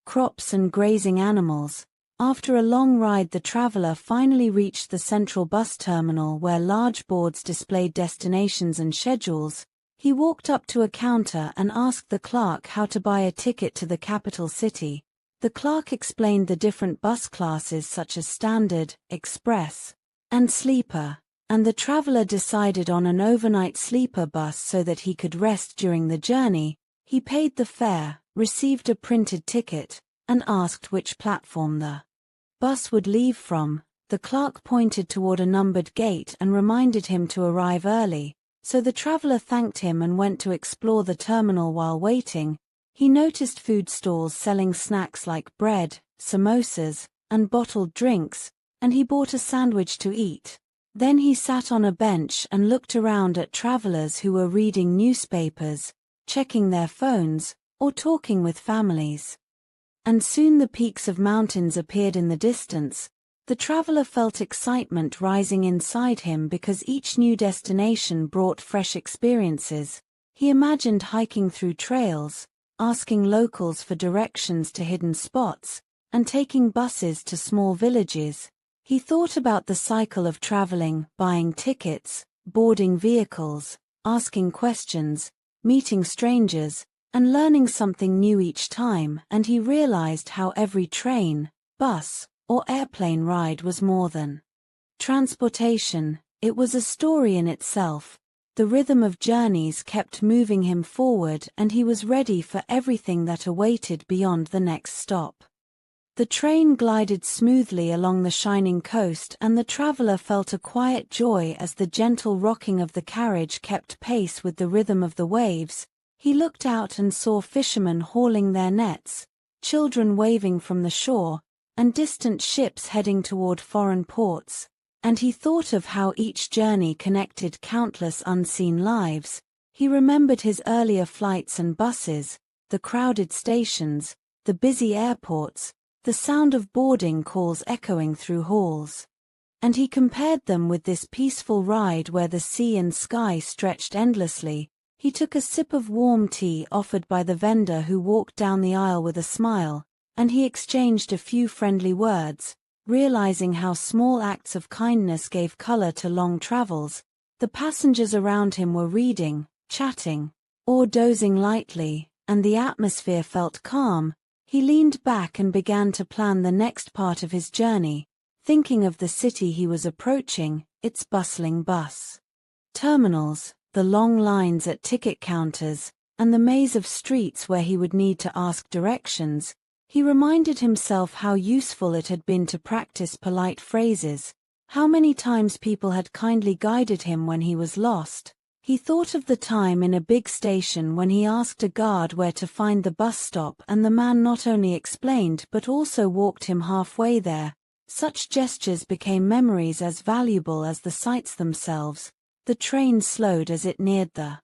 crops and grazing animals. After a long ride, the traveler finally reached the central bus terminal where large boards displayed destinations and schedules. He walked up to a counter and asked the clerk how to buy a ticket to the capital city. The clerk explained the different bus classes such as standard, express, and sleeper, and the traveler decided on an overnight sleeper bus so that he could rest during the journey. He paid the fare, received a printed ticket, and asked which platform the bus would leave from. The clerk pointed toward a numbered gate and reminded him to arrive early. So the traveler thanked him and went to explore the terminal. While waiting, he noticed food stalls selling snacks like bread, samosas, and bottled drinks, and he bought a sandwich to eat. Then he sat on a bench and looked around at travelers who were reading newspapers, checking their phones, or talking with families. And soon the peaks of mountains appeared in the distance. The traveler felt excitement rising inside him because each new destination brought fresh experiences. He imagined hiking through trails, asking locals for directions to hidden spots, and taking buses to small villages. He thought about the cycle of traveling, buying tickets, boarding vehicles, asking questions, meeting strangers, and learning something new each time, and he realized how every train, bus, or airplane ride was more than transportation. It was a story in itself. The rhythm of journeys kept moving him forward, and he was ready for everything that awaited beyond the next stop. The train glided smoothly along the shining coast, and the traveler felt a quiet joy as the gentle rocking of the carriage kept pace with the rhythm of the waves. He looked out and saw fishermen hauling their nets, children waving from the shore, and distant ships heading toward foreign ports, and he thought of how each journey connected countless unseen lives. He remembered his earlier flights and buses, the crowded stations, the busy airports, the sound of boarding calls echoing through halls. And he compared them with this peaceful ride where the sea and sky stretched endlessly, He took a sip of warm tea offered by the vendor who walked down the aisle with a smile, and he exchanged a few friendly words, realizing how small acts of kindness gave color to long travels. The passengers around him were reading, chatting, or dozing lightly, and the atmosphere felt calm. He leaned back and began to plan the next part of his journey, thinking of the city he was approaching, its bustling bus terminals, the long lines at ticket counters, and the maze of streets where he would need to ask directions. He reminded himself how useful it had been to practice polite phrases, how many times people had kindly guided him when he was lost. He thought of the time in a big station when he asked a guard where to find the bus stop and the man not only explained but also walked him halfway there. Such gestures became memories as valuable as the sights themselves. The train slowed as it neared the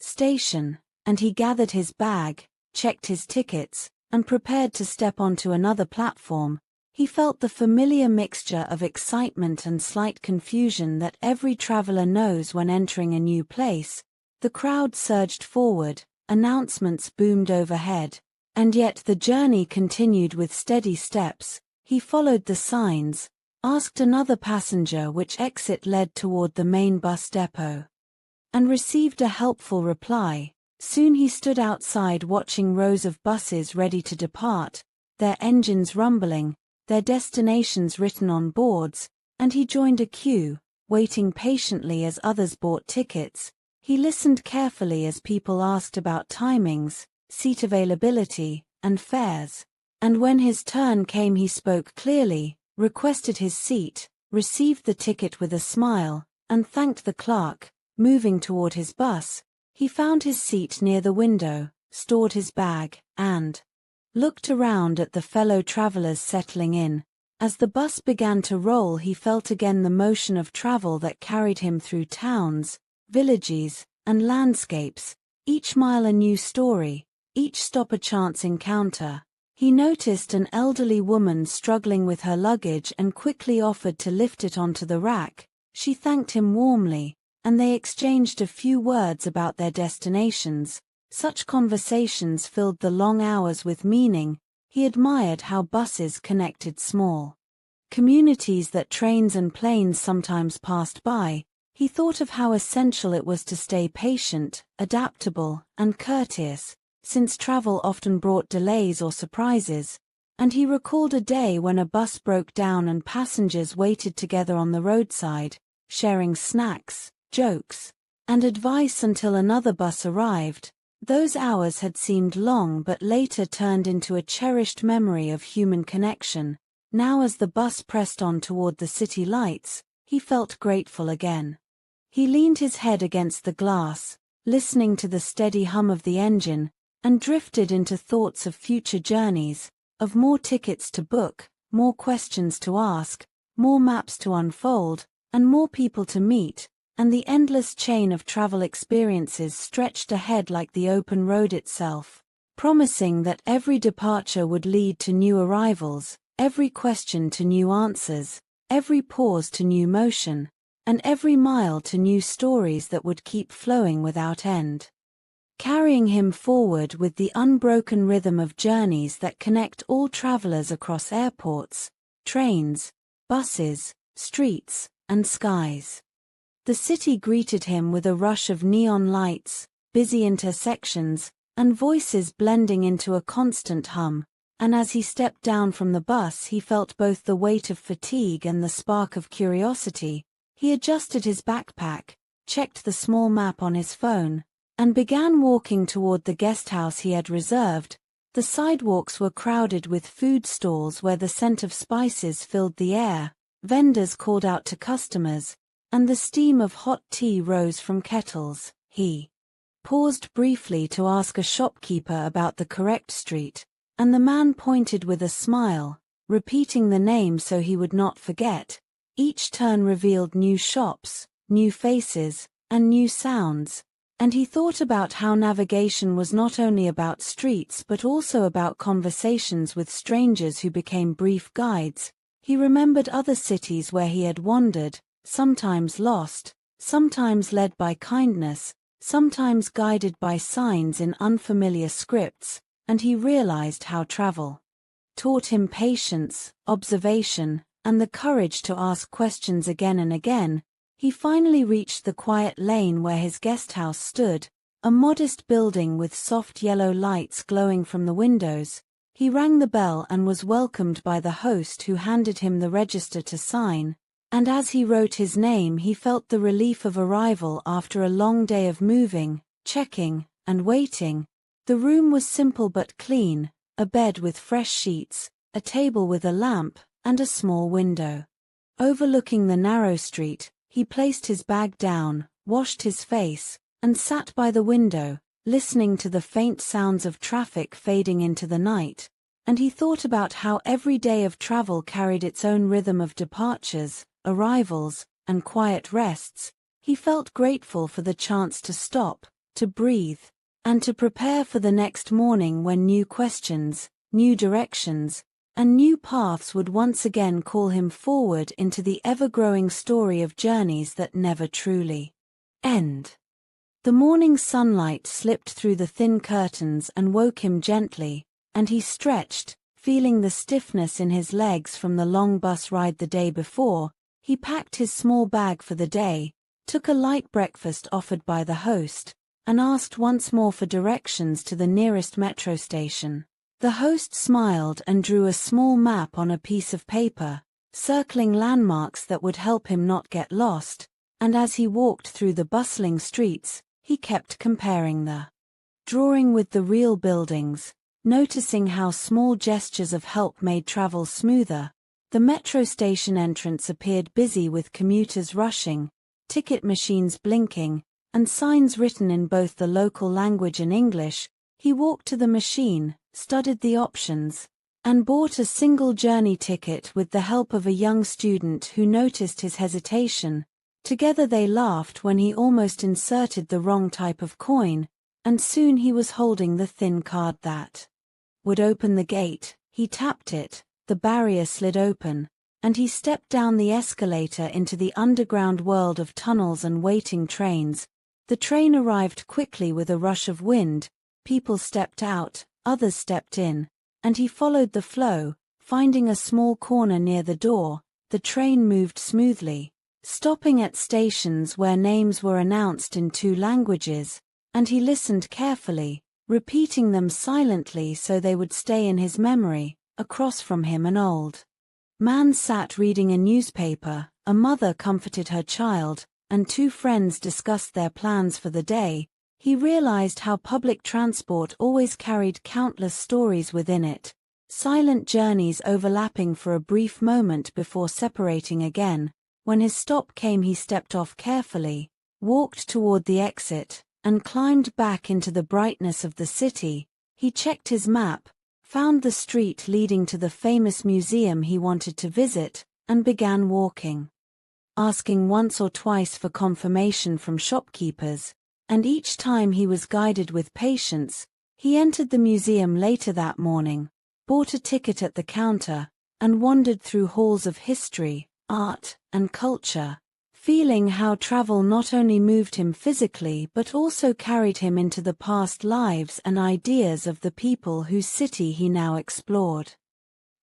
station, and he gathered his bag, checked his tickets, and prepared to step onto another platform. He felt the familiar mixture of excitement and slight confusion that every traveler knows when entering a new place. The crowd surged forward, announcements boomed overhead, and yet the journey continued with steady steps. He followed the signs, asked another passenger which exit led toward the main bus depot, and received a helpful reply. Soon he stood outside watching rows of buses ready to depart, their engines rumbling, their destinations written on boards, and he joined a queue, waiting patiently as others bought tickets. He listened carefully as people asked about timings, seat availability, and fares. And when his turn came he spoke clearly, requested his seat, received the ticket with a smile, and thanked the clerk. Moving toward his bus, he found his seat near the window, stored his bag, and looked around at the fellow travelers settling in. As the bus began to roll he felt again the motion of travel that carried him through towns, villages, and landscapes, each mile a new story, each stop a chance encounter. He noticed an elderly woman struggling with her luggage and quickly offered to lift it onto the rack. She thanked him warmly, and they exchanged a few words about their destinations. Such conversations filled the long hours with meaning. He admired how buses connected small communities that trains and planes sometimes passed by. He thought of how essential it was to stay patient, adaptable, and courteous, since travel often brought delays or surprises, and he recalled a day when a bus broke down and passengers waited together on the roadside, sharing snacks, jokes, and advice until another bus arrived. Those hours had seemed long but later turned into a cherished memory of human connection. Now as the bus pressed on toward the city lights, he felt grateful again. He leaned his head against the glass, listening to the steady hum of the engine, and drifted into thoughts of future journeys, of more tickets to book, more questions to ask, more maps to unfold, and more people to meet, and the endless chain of travel experiences stretched ahead like the open road itself, promising that every departure would lead to new arrivals, every question to new answers, every pause to new motion, and every mile to new stories that would keep flowing without end, carrying him forward with the unbroken rhythm of journeys that connect all travelers across airports, trains, buses, streets, and skies. The city greeted him with a rush of neon lights, busy intersections, and voices blending into a constant hum, and as he stepped down from the bus he felt both the weight of fatigue and the spark of curiosity. He adjusted his backpack, checked the small map on his phone, and began walking toward the guest house he had reserved. The sidewalks were crowded with food stalls where the scent of spices filled the air, vendors called out to customers, and the steam of hot tea rose from kettles. He paused briefly to ask a shopkeeper about the correct street, and the man pointed with a smile, repeating the name so he would not forget. Each turn revealed new shops, new faces, and new sounds, and he thought about how navigation was not only about streets but also about conversations with strangers who became brief guides. He remembered other cities where he had wandered, sometimes lost, sometimes led by kindness, sometimes guided by signs in unfamiliar scripts, and he realized how travel taught him patience, observation, and the courage to ask questions again and again. He finally reached the quiet lane where his guesthouse stood, a modest building with soft yellow lights glowing from the windows. He rang the bell and was welcomed by the host, who handed him the register to sign, and as he wrote his name he felt the relief of arrival after a long day of moving, checking, and waiting. The room was simple but clean, a bed with fresh sheets, a table with a lamp, and a small window overlooking the narrow street. He placed his bag down, washed his face, and sat by the window, listening to the faint sounds of traffic fading into the night, and he thought about how every day of travel carried its own rhythm of departures, arrivals, and quiet rests. He felt grateful for the chance to stop, to breathe, and to prepare for the next morning when new questions, new directions, and new paths would once again call him forward into the ever-growing story of journeys that never truly end. The morning sunlight slipped through the thin curtains and woke him gently, and he stretched, feeling the stiffness in his legs from the long bus ride the day before. He packed his small bag for the day, took a light breakfast offered by the host, and asked once more for directions to the nearest metro station. The host smiled and drew a small map on a piece of paper, circling landmarks that would help him not get lost, and as he walked through the bustling streets, he kept comparing the drawing with the real buildings, noticing how small gestures of help made travel smoother. The metro station entrance appeared busy with commuters rushing, ticket machines blinking, and signs written in both the local language and English. He walked to the machine, studied the options, and bought a single journey ticket with the help of a young student who noticed his hesitation. Together they laughed when he almost inserted the wrong type of coin, and soon he was holding the thin card that would open the gate. He tapped it, the barrier slid open, and he stepped down the escalator into the underground world of tunnels and waiting trains. The train arrived quickly with a rush of wind. People stepped out, others stepped in, and he followed the flow, finding a small corner near the door. The train moved smoothly, stopping at stations where names were announced in 2 languages, and he listened carefully, repeating them silently so they would stay in his memory. Across from him an old man sat reading a newspaper, a mother comforted her child, and 2 friends discussed their plans for the day. He realized how public transport always carried countless stories within it, silent journeys overlapping for a brief moment before separating again. When his stop came, he stepped off carefully, walked toward the exit, and climbed back into the brightness of the city. He checked his map, found the street leading to the famous museum he wanted to visit, and began walking, asking once or twice for confirmation from shopkeepers, and each time he was guided with patience. He entered the museum later that morning, bought a ticket at the counter, and wandered through halls of history, art, and culture, feeling how travel not only moved him physically but also carried him into the past lives and ideas of the people whose city he now explored.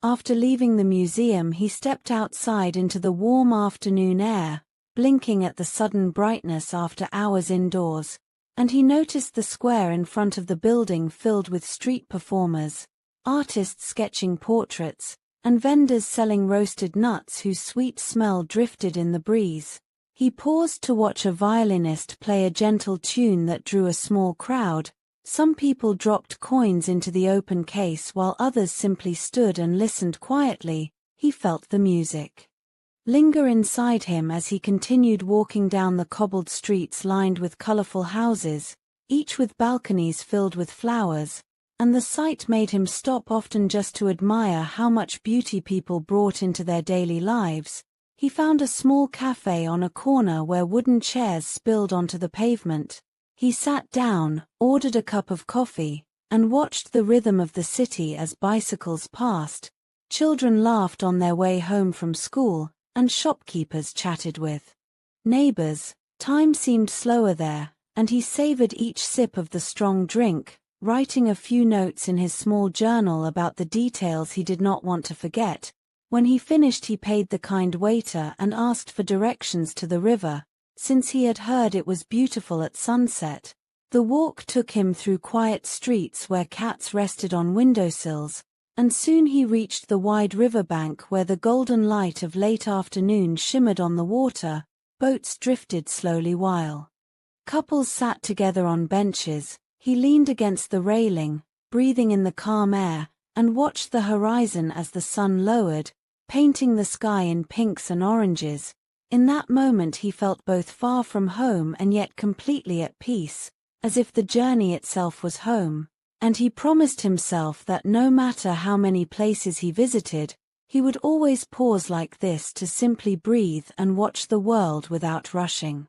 After leaving the museum, he stepped outside into the warm afternoon air, blinking at the sudden brightness after hours indoors, and he noticed the square in front of the building filled with street performers, artists sketching portraits, and vendors selling roasted nuts whose sweet smell drifted in the breeze. He paused to watch a violinist play a gentle tune that drew a small crowd. Some people dropped coins into the open case while others simply stood and listened quietly. He felt the music linger inside him as he continued walking down the cobbled streets lined with colorful houses, each with balconies filled with flowers, and the sight made him stop often just to admire how much beauty people brought into their daily lives. He found a small cafe on a corner where wooden chairs spilled onto the pavement. He sat down, ordered a cup of coffee, and watched the rhythm of the city as bicycles passed. Children laughed on their way home from school, and shopkeepers chatted with neighbors. Time seemed slower there, and he savored each sip of the strong drink, writing a few notes in his small journal about the details he did not want to forget. When he finished, he paid the kind waiter and asked for directions to the river, since he had heard it was beautiful at sunset. The walk took him through quiet streets where cats rested on windowsills, and soon he reached the wide riverbank where the golden light of late afternoon shimmered on the water. Boats drifted slowly while couples sat together on benches. He leaned against the railing, breathing in the calm air, and watched the horizon as the sun lowered, painting the sky in pinks and oranges. In that moment he felt both far from home and yet completely at peace, as if the journey itself was home, and he promised himself that no matter how many places he visited, he would always pause like this to simply breathe and watch the world without rushing.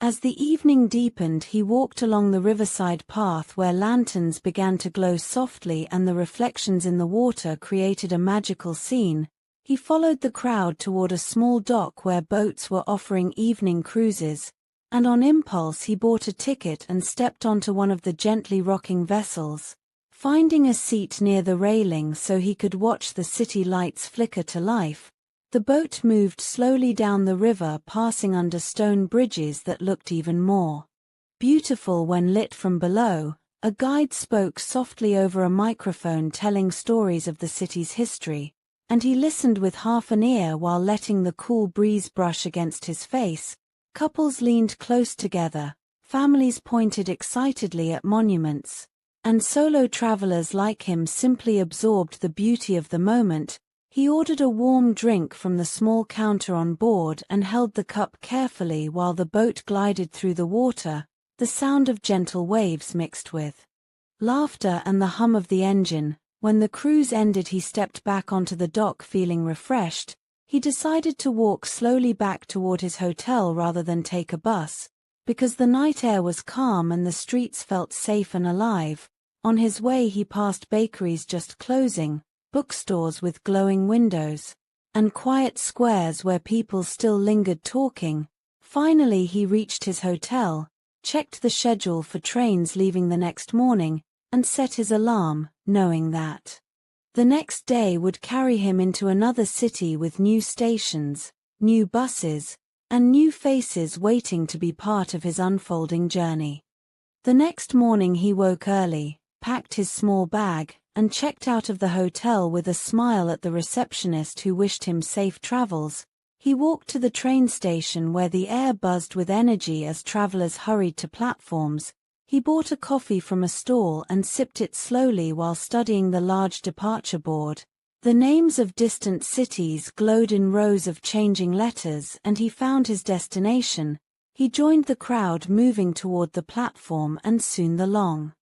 As the evening deepened, he walked along the riverside path where lanterns began to glow softly and the reflections in the water created a magical scene. He followed the crowd toward a small dock where boats were offering evening cruises, and on impulse he bought a ticket and stepped onto one of the gently rocking vessels. Finding a seat near the railing so he could watch the city lights flicker to life, the boat moved slowly down the river, passing under stone bridges that looked even more beautiful when lit from below. A guide spoke softly over a microphone telling stories of the city's history, and he listened with half an ear while letting the cool breeze brush against his face. Couples leaned close together, families pointed excitedly at monuments, and solo travelers like him simply absorbed the beauty of the moment. He ordered a warm drink from the small counter on board and held the cup carefully while the boat glided through the water, the sound of gentle waves mixed with laughter and the hum of the engine. When the cruise ended, he stepped back onto the dock feeling refreshed. He decided to walk slowly back toward his hotel rather than take a bus, because the night air was calm and the streets felt safe and alive. On his way he passed bakeries just closing, bookstores with glowing windows, and quiet squares where people still lingered talking. Finally he reached his hotel, checked the schedule for trains leaving the next morning, and set his alarm, knowing that the next day would carry him into another city with new stations, new buses, and new faces waiting to be part of his unfolding journey. The next morning he woke early, packed his small bag, and checked out of the hotel with a smile at the receptionist who wished him safe travels. He walked to the train station where the air buzzed with energy as travelers hurried to platforms. He bought a coffee from a stall and sipped it slowly while studying the large departure board. The names of distant cities glowed in rows of changing letters, and he found his destination. He joined the crowd moving toward the platform, and soon the long,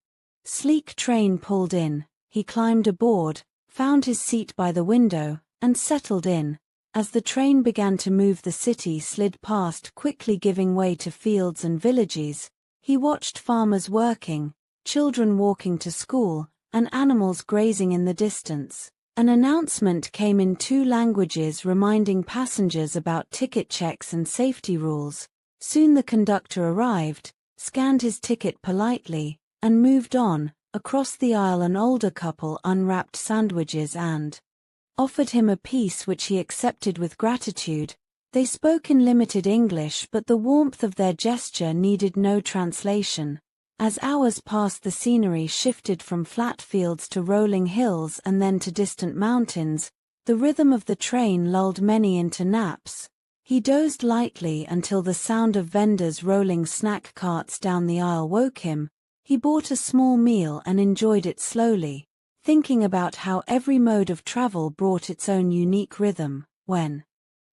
sleek train pulled in. He climbed aboard, found his seat by the window, and settled in. As the train began to move, the city slid past, quickly giving way to fields and villages. He watched farmers working, children walking to school, and animals grazing in the distance. An announcement came in 2 languages reminding passengers about ticket checks and safety rules. Soon the conductor arrived, scanned his ticket politely, and moved on. Across the aisle an older couple unwrapped sandwiches and offered him a piece, which he accepted with gratitude. They spoke in limited English, but the warmth of their gesture needed no translation. As hours passed, the scenery shifted from flat fields to rolling hills and then to distant mountains. The rhythm of the train lulled many into naps. He dozed lightly until the sound of vendors rolling snack carts down the aisle woke him. He bought a small meal and enjoyed it slowly, thinking about how every mode of travel brought its own unique rhythm. When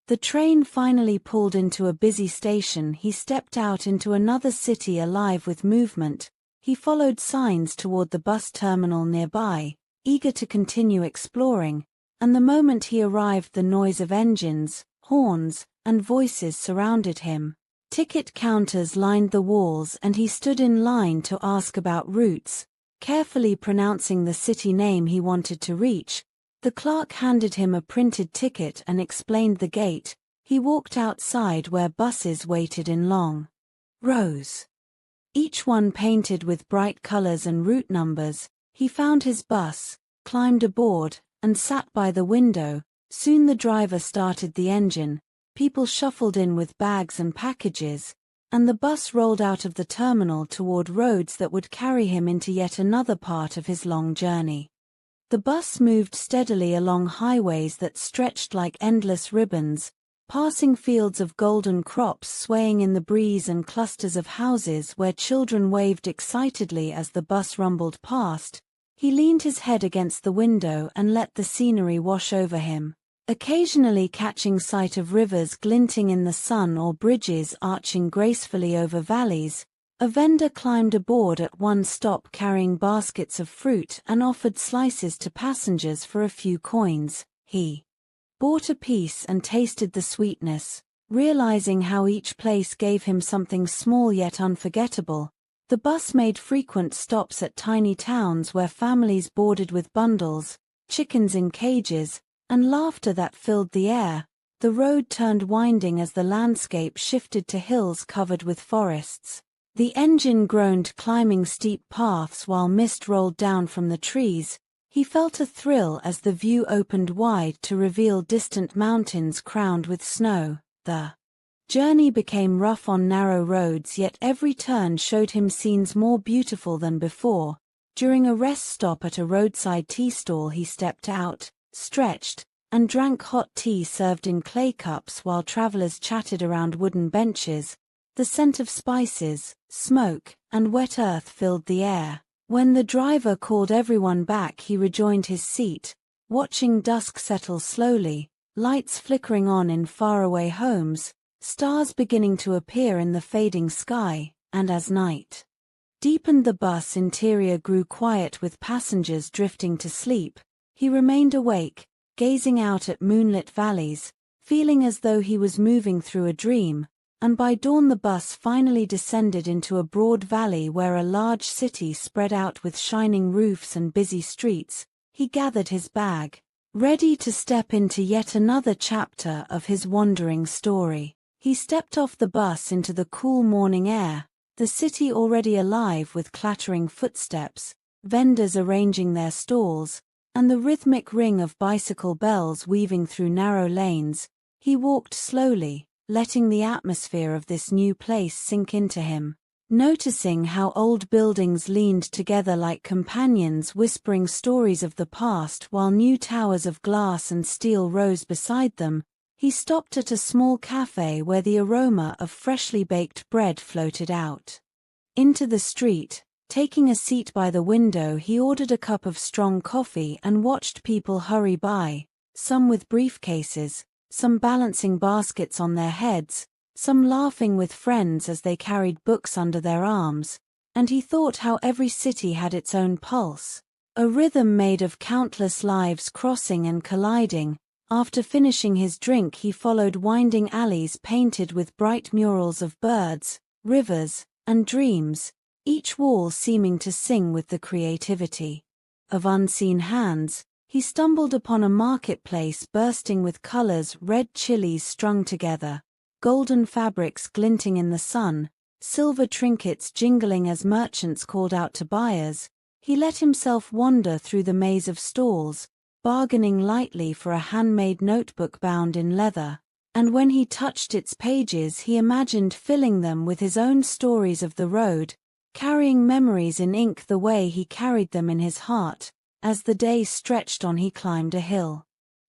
the train finally pulled into a busy station, he stepped out into another city alive with movement. He followed signs toward the bus terminal nearby, eager to continue exploring, and the moment he arrived, the noise of engines, horns, and voices surrounded him. Ticket counters lined the walls and he stood in line to ask about routes, carefully pronouncing the city name he wanted to reach. The clerk handed him a printed ticket and explained the gate. He walked outside where buses waited in long rows. each one painted with bright colors and route numbers. He found his bus, climbed aboard, and sat by the window. Soon the driver started the engine, people shuffled in with bags and packages, and the bus rolled out of the terminal toward roads that would carry him into yet another part of his long journey. The bus moved steadily along highways that stretched like endless ribbons, passing fields of golden crops swaying in the breeze and clusters of houses where children waved excitedly as the bus rumbled past. He leaned his head against the window and let the scenery wash over him, occasionally catching sight of rivers glinting in the sun or bridges arching gracefully over valleys. A vendor climbed aboard at one stop carrying baskets of fruit and offered slices to passengers for a few coins. He bought a piece and tasted the sweetness, realizing how each place gave him something small yet unforgettable. The bus made frequent stops at tiny towns where families boarded with bundles, chickens in cages, and laughter that filled the air. The road turned winding as the landscape shifted to hills covered with forests. The engine groaned climbing steep paths while mist rolled down from the trees. He felt a thrill as the view opened wide to reveal distant mountains crowned with snow. The journey became rough on narrow roads, yet every turn showed him scenes more beautiful than before. During a rest stop at a roadside tea stall, he stepped out, stretched, and drank hot tea served in clay cups while travelers chatted around wooden benches. The scent of spices, smoke, and wet earth filled the air. When the driver called everyone back, he rejoined his seat, watching dusk settle slowly, lights flickering on in faraway homes, stars beginning to appear in the fading sky, and as night deepened, the bus interior grew quiet with passengers drifting to sleep. He remained awake, gazing out at moonlit valleys, feeling as though he was moving through a dream. And by dawn the bus finally descended into a broad valley where a large city spread out with shining roofs and busy streets. He gathered his bag, ready to step into yet another chapter of his wandering story. He stepped off the bus into the cool morning air, the city already alive with clattering footsteps, vendors arranging their stalls, and the rhythmic ring of bicycle bells weaving through narrow lanes. He walked slowly, letting the atmosphere of this new place sink into him, noticing how old buildings leaned together like companions whispering stories of the past while new towers of glass and steel rose beside them. He stopped at a small cafe where the aroma of freshly baked bread floated out into the street. Taking a seat by the window, he ordered a cup of strong coffee and watched people hurry by, some with briefcases, some balancing baskets on their heads, some laughing with friends as they carried books under their arms, and he thought how every city had its own pulse, a rhythm made of countless lives crossing and colliding. After finishing his drink, he followed winding alleys painted with bright murals of birds, rivers, and dreams, each wall seeming to sing with the creativity of unseen hands. He stumbled upon a marketplace bursting with colors, red chilies strung together, golden fabrics glinting in the sun, silver trinkets jingling as merchants called out to buyers. He let himself wander through the maze of stalls, bargaining lightly for a handmade notebook bound in leather, and when he touched its pages he imagined filling them with his own stories of the road, carrying memories in ink the way he carried them in his heart. As the day stretched on, he climbed a hill.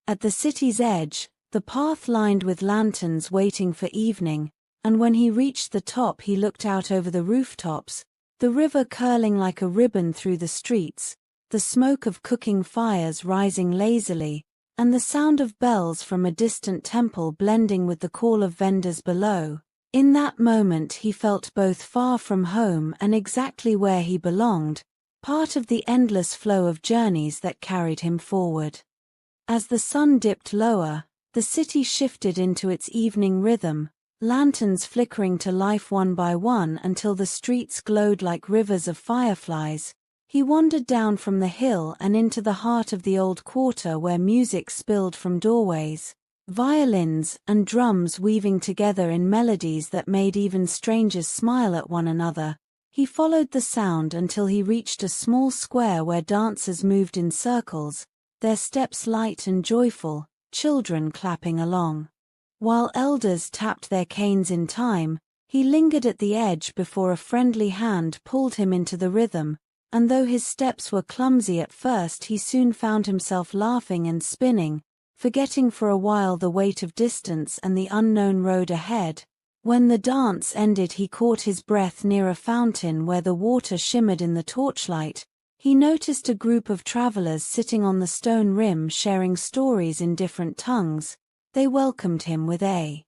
At the city's edge, the path lined with lanterns waiting for evening, and when he reached the top he looked out over the rooftops, the river curling like a ribbon through the streets, the smoke of cooking fires rising lazily, and the sound of bells from a distant temple blending with the call of vendors below. In that moment he felt both far from home and exactly where he belonged, part of the endless flow of journeys that carried him forward. As the sun dipped lower, the city shifted into its evening rhythm, lanterns flickering to life one by one until the streets glowed like rivers of fireflies. He wandered down from the hill and into the heart of the old quarter where music spilled from doorways, violins and drums weaving together in melodies that made even strangers smile at one another. He followed the sound until he reached a small square where dancers moved in circles, their steps light and joyful, children clapping along. While elders tapped their canes in time, he lingered at the edge before a friendly hand pulled him into the rhythm, and though his steps were clumsy at first, he soon found himself laughing and spinning, forgetting for a while the weight of distance and the unknown road ahead. When the dance ended, he caught his breath near a fountain where the water shimmered in the torchlight. He noticed a group of travelers sitting on the stone rim sharing stories in different tongues. They welcomed him with a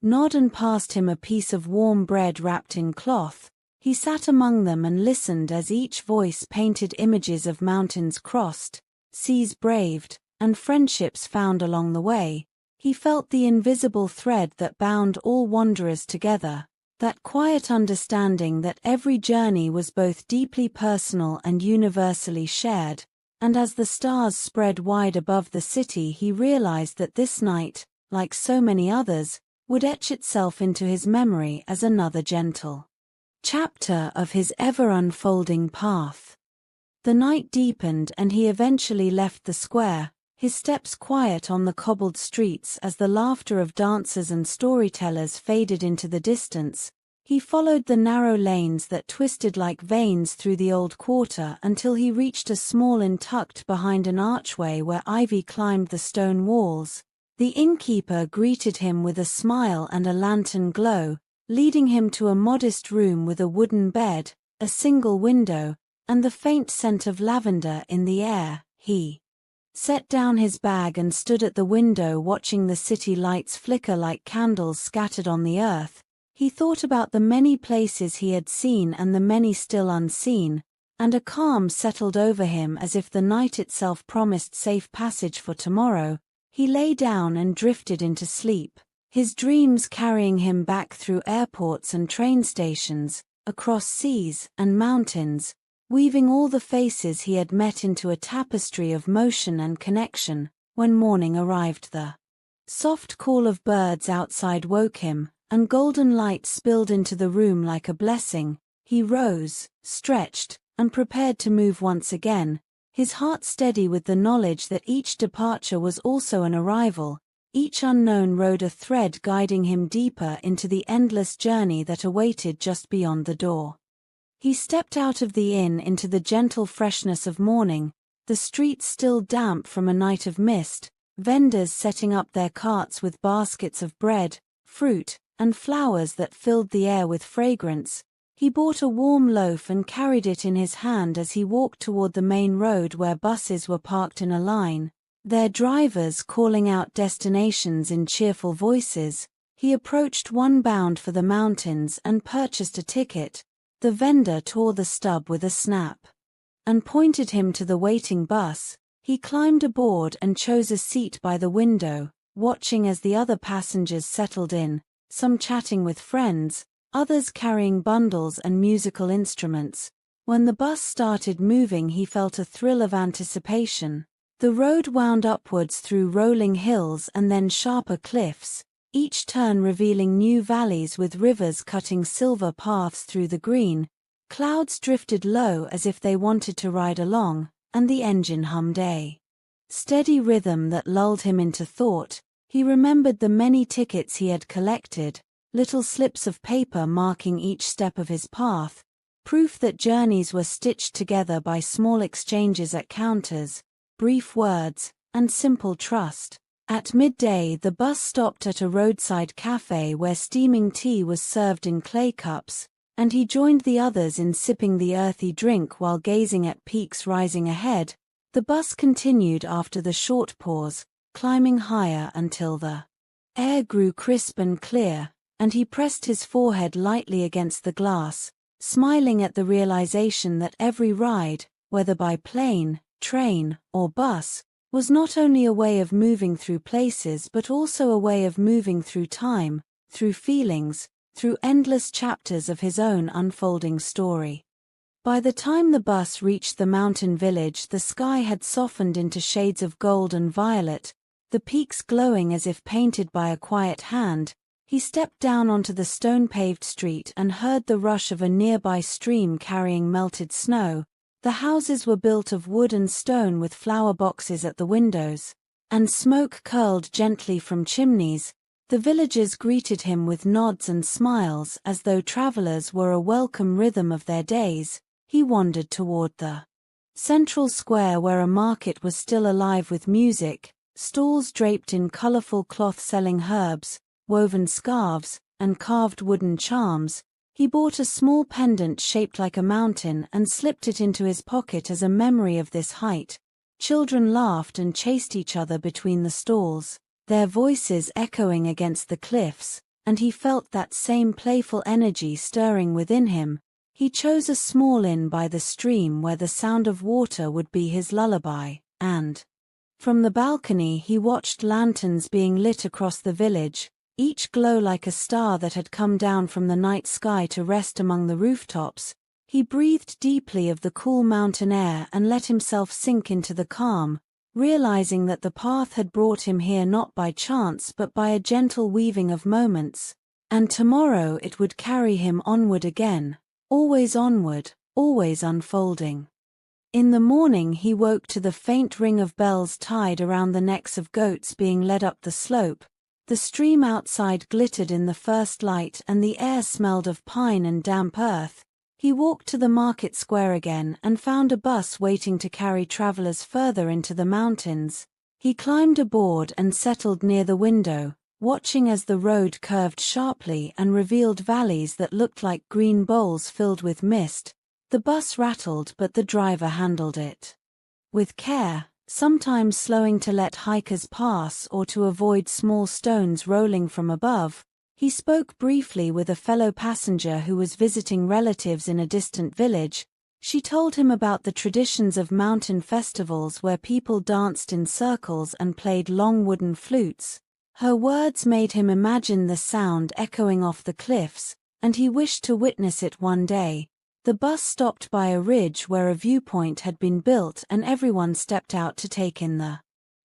nod and passed him a piece of warm bread wrapped in cloth. He sat among them and listened as each voice painted images of mountains crossed, seas braved, and friendships found along the way. He felt the invisible thread that bound all wanderers together, that quiet understanding that every journey was both deeply personal and universally shared, and as the stars spread wide above the city, he realized that this night, like so many others, would etch itself into his memory as another gentle chapter of his ever-unfolding path. The night deepened and he eventually left the square, his steps quiet on the cobbled streets as the laughter of dancers and storytellers faded into the distance. He followed the narrow lanes that twisted like veins through the old quarter until he reached a small inn tucked behind an archway where ivy climbed the stone walls. The innkeeper greeted him with a smile and a lantern glow, leading him to a modest room with a wooden bed, a single window, and the faint scent of lavender in the air. He set down his bag and stood at the window watching the city lights flicker like candles scattered on the earth. He thought about the many places he had seen and the many still unseen, and a calm settled over him as if the night itself promised safe passage for tomorrow. He lay down and drifted into sleep, his dreams carrying him back through airports and train stations, across seas and mountains, weaving all the faces he had met into a tapestry of motion and connection. When morning arrived, the soft call of birds outside woke him, and golden light spilled into the room like a blessing. He rose, stretched, and prepared to move once again, his heart steady with the knowledge that each departure was also an arrival, each unknown road a thread guiding him deeper into the endless journey that awaited just beyond the door. He stepped out of the inn into the gentle freshness of morning, the streets still damp from a night of mist, vendors setting up their carts with baskets of bread, fruit, and flowers that filled the air with fragrance. He bought a warm loaf and carried it in his hand as he walked toward the main road where buses were parked in a line, their drivers calling out destinations in cheerful voices. He approached one bound for the mountains and purchased a ticket. The vendor tore the stub with a snap and pointed him to the waiting bus. He climbed aboard and chose a seat by the window, watching as the other passengers settled in, some chatting with friends, others carrying bundles and musical instruments. When the bus started moving, he felt a thrill of anticipation. The road wound upwards through rolling hills and then sharper cliffs, each turn revealing new valleys with rivers cutting silver paths through the green. Clouds drifted low as if they wanted to ride along, and the engine hummed a steady rhythm that lulled him into thought. He remembered the many tickets he had collected, little slips of paper marking each step of his path, proof that journeys were stitched together by small exchanges at counters, brief words, and simple trust. At midday, the bus stopped at a roadside cafe where steaming tea was served in clay cups, and he joined the others in sipping the earthy drink while gazing at peaks rising ahead. The bus continued after the short pause, climbing higher until the air grew crisp and clear, and he pressed his forehead lightly against the glass, smiling at the realization that every ride, whether by plane, train, or bus, was not only a way of moving through places but also a way of moving through time, through feelings, through endless chapters of his own unfolding story. By the time the bus reached the mountain village, the sky had softened into shades of gold and violet, the peaks glowing as if painted by a quiet hand. He stepped down onto the stone-paved street and heard the rush of a nearby stream carrying melted snow. The houses were built of wood and stone with flower boxes at the windows, and smoke curled gently from chimneys. The villagers greeted him with nods and smiles as though travelers were a welcome rhythm of their days. He wandered toward the central square where a market was still alive with music, stalls draped in colorful cloth selling herbs, woven scarves, and carved wooden charms. He bought a small pendant shaped like a mountain and slipped it into his pocket as a memory of this height. Children laughed and chased each other between the stalls, their voices echoing against the cliffs, and he felt that same playful energy stirring within him. He chose a small inn by the stream where the sound of water would be his lullaby, and from the balcony he watched lanterns being lit across the village, each glow like a star that had come down from the night sky to rest among the rooftops. He breathed deeply of the cool mountain air and let himself sink into the calm, realizing that the path had brought him here not by chance but by a gentle weaving of moments, and tomorrow it would carry him onward again, always onward, always unfolding. In the morning he woke to the faint ring of bells tied around the necks of goats being led up the slope. The stream outside glittered in the first light and the air smelled of pine and damp earth. He walked to the market square again and found a bus waiting to carry travelers further into the mountains. He climbed aboard and settled near the window, watching as the road curved sharply and revealed valleys that looked like green bowls filled with mist. The bus rattled but the driver handled it with care, sometimes slowing to let hikers pass or to avoid small stones rolling from above. He spoke briefly with a fellow passenger who was visiting relatives in a distant village. She told him about the traditions of mountain festivals where people danced in circles and played long wooden flutes. Her words made him imagine the sound echoing off the cliffs, and he wished to witness it one day. The bus stopped by a ridge where a viewpoint had been built and everyone stepped out to take in the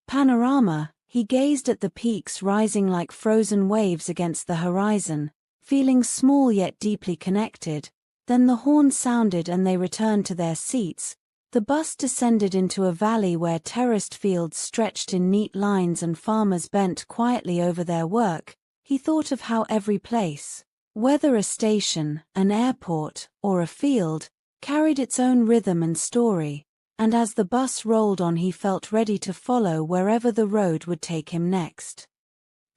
panorama. He gazed at the peaks rising like frozen waves against the horizon, feeling small yet deeply connected. Then the horn sounded and they returned to their seats. The bus descended into a valley where terraced fields stretched in neat lines and farmers bent quietly over their work. He thought of how every place, whether a station, an airport, or a field, carried its own rhythm and story, and as the bus rolled on he felt ready to follow wherever the road would take him next.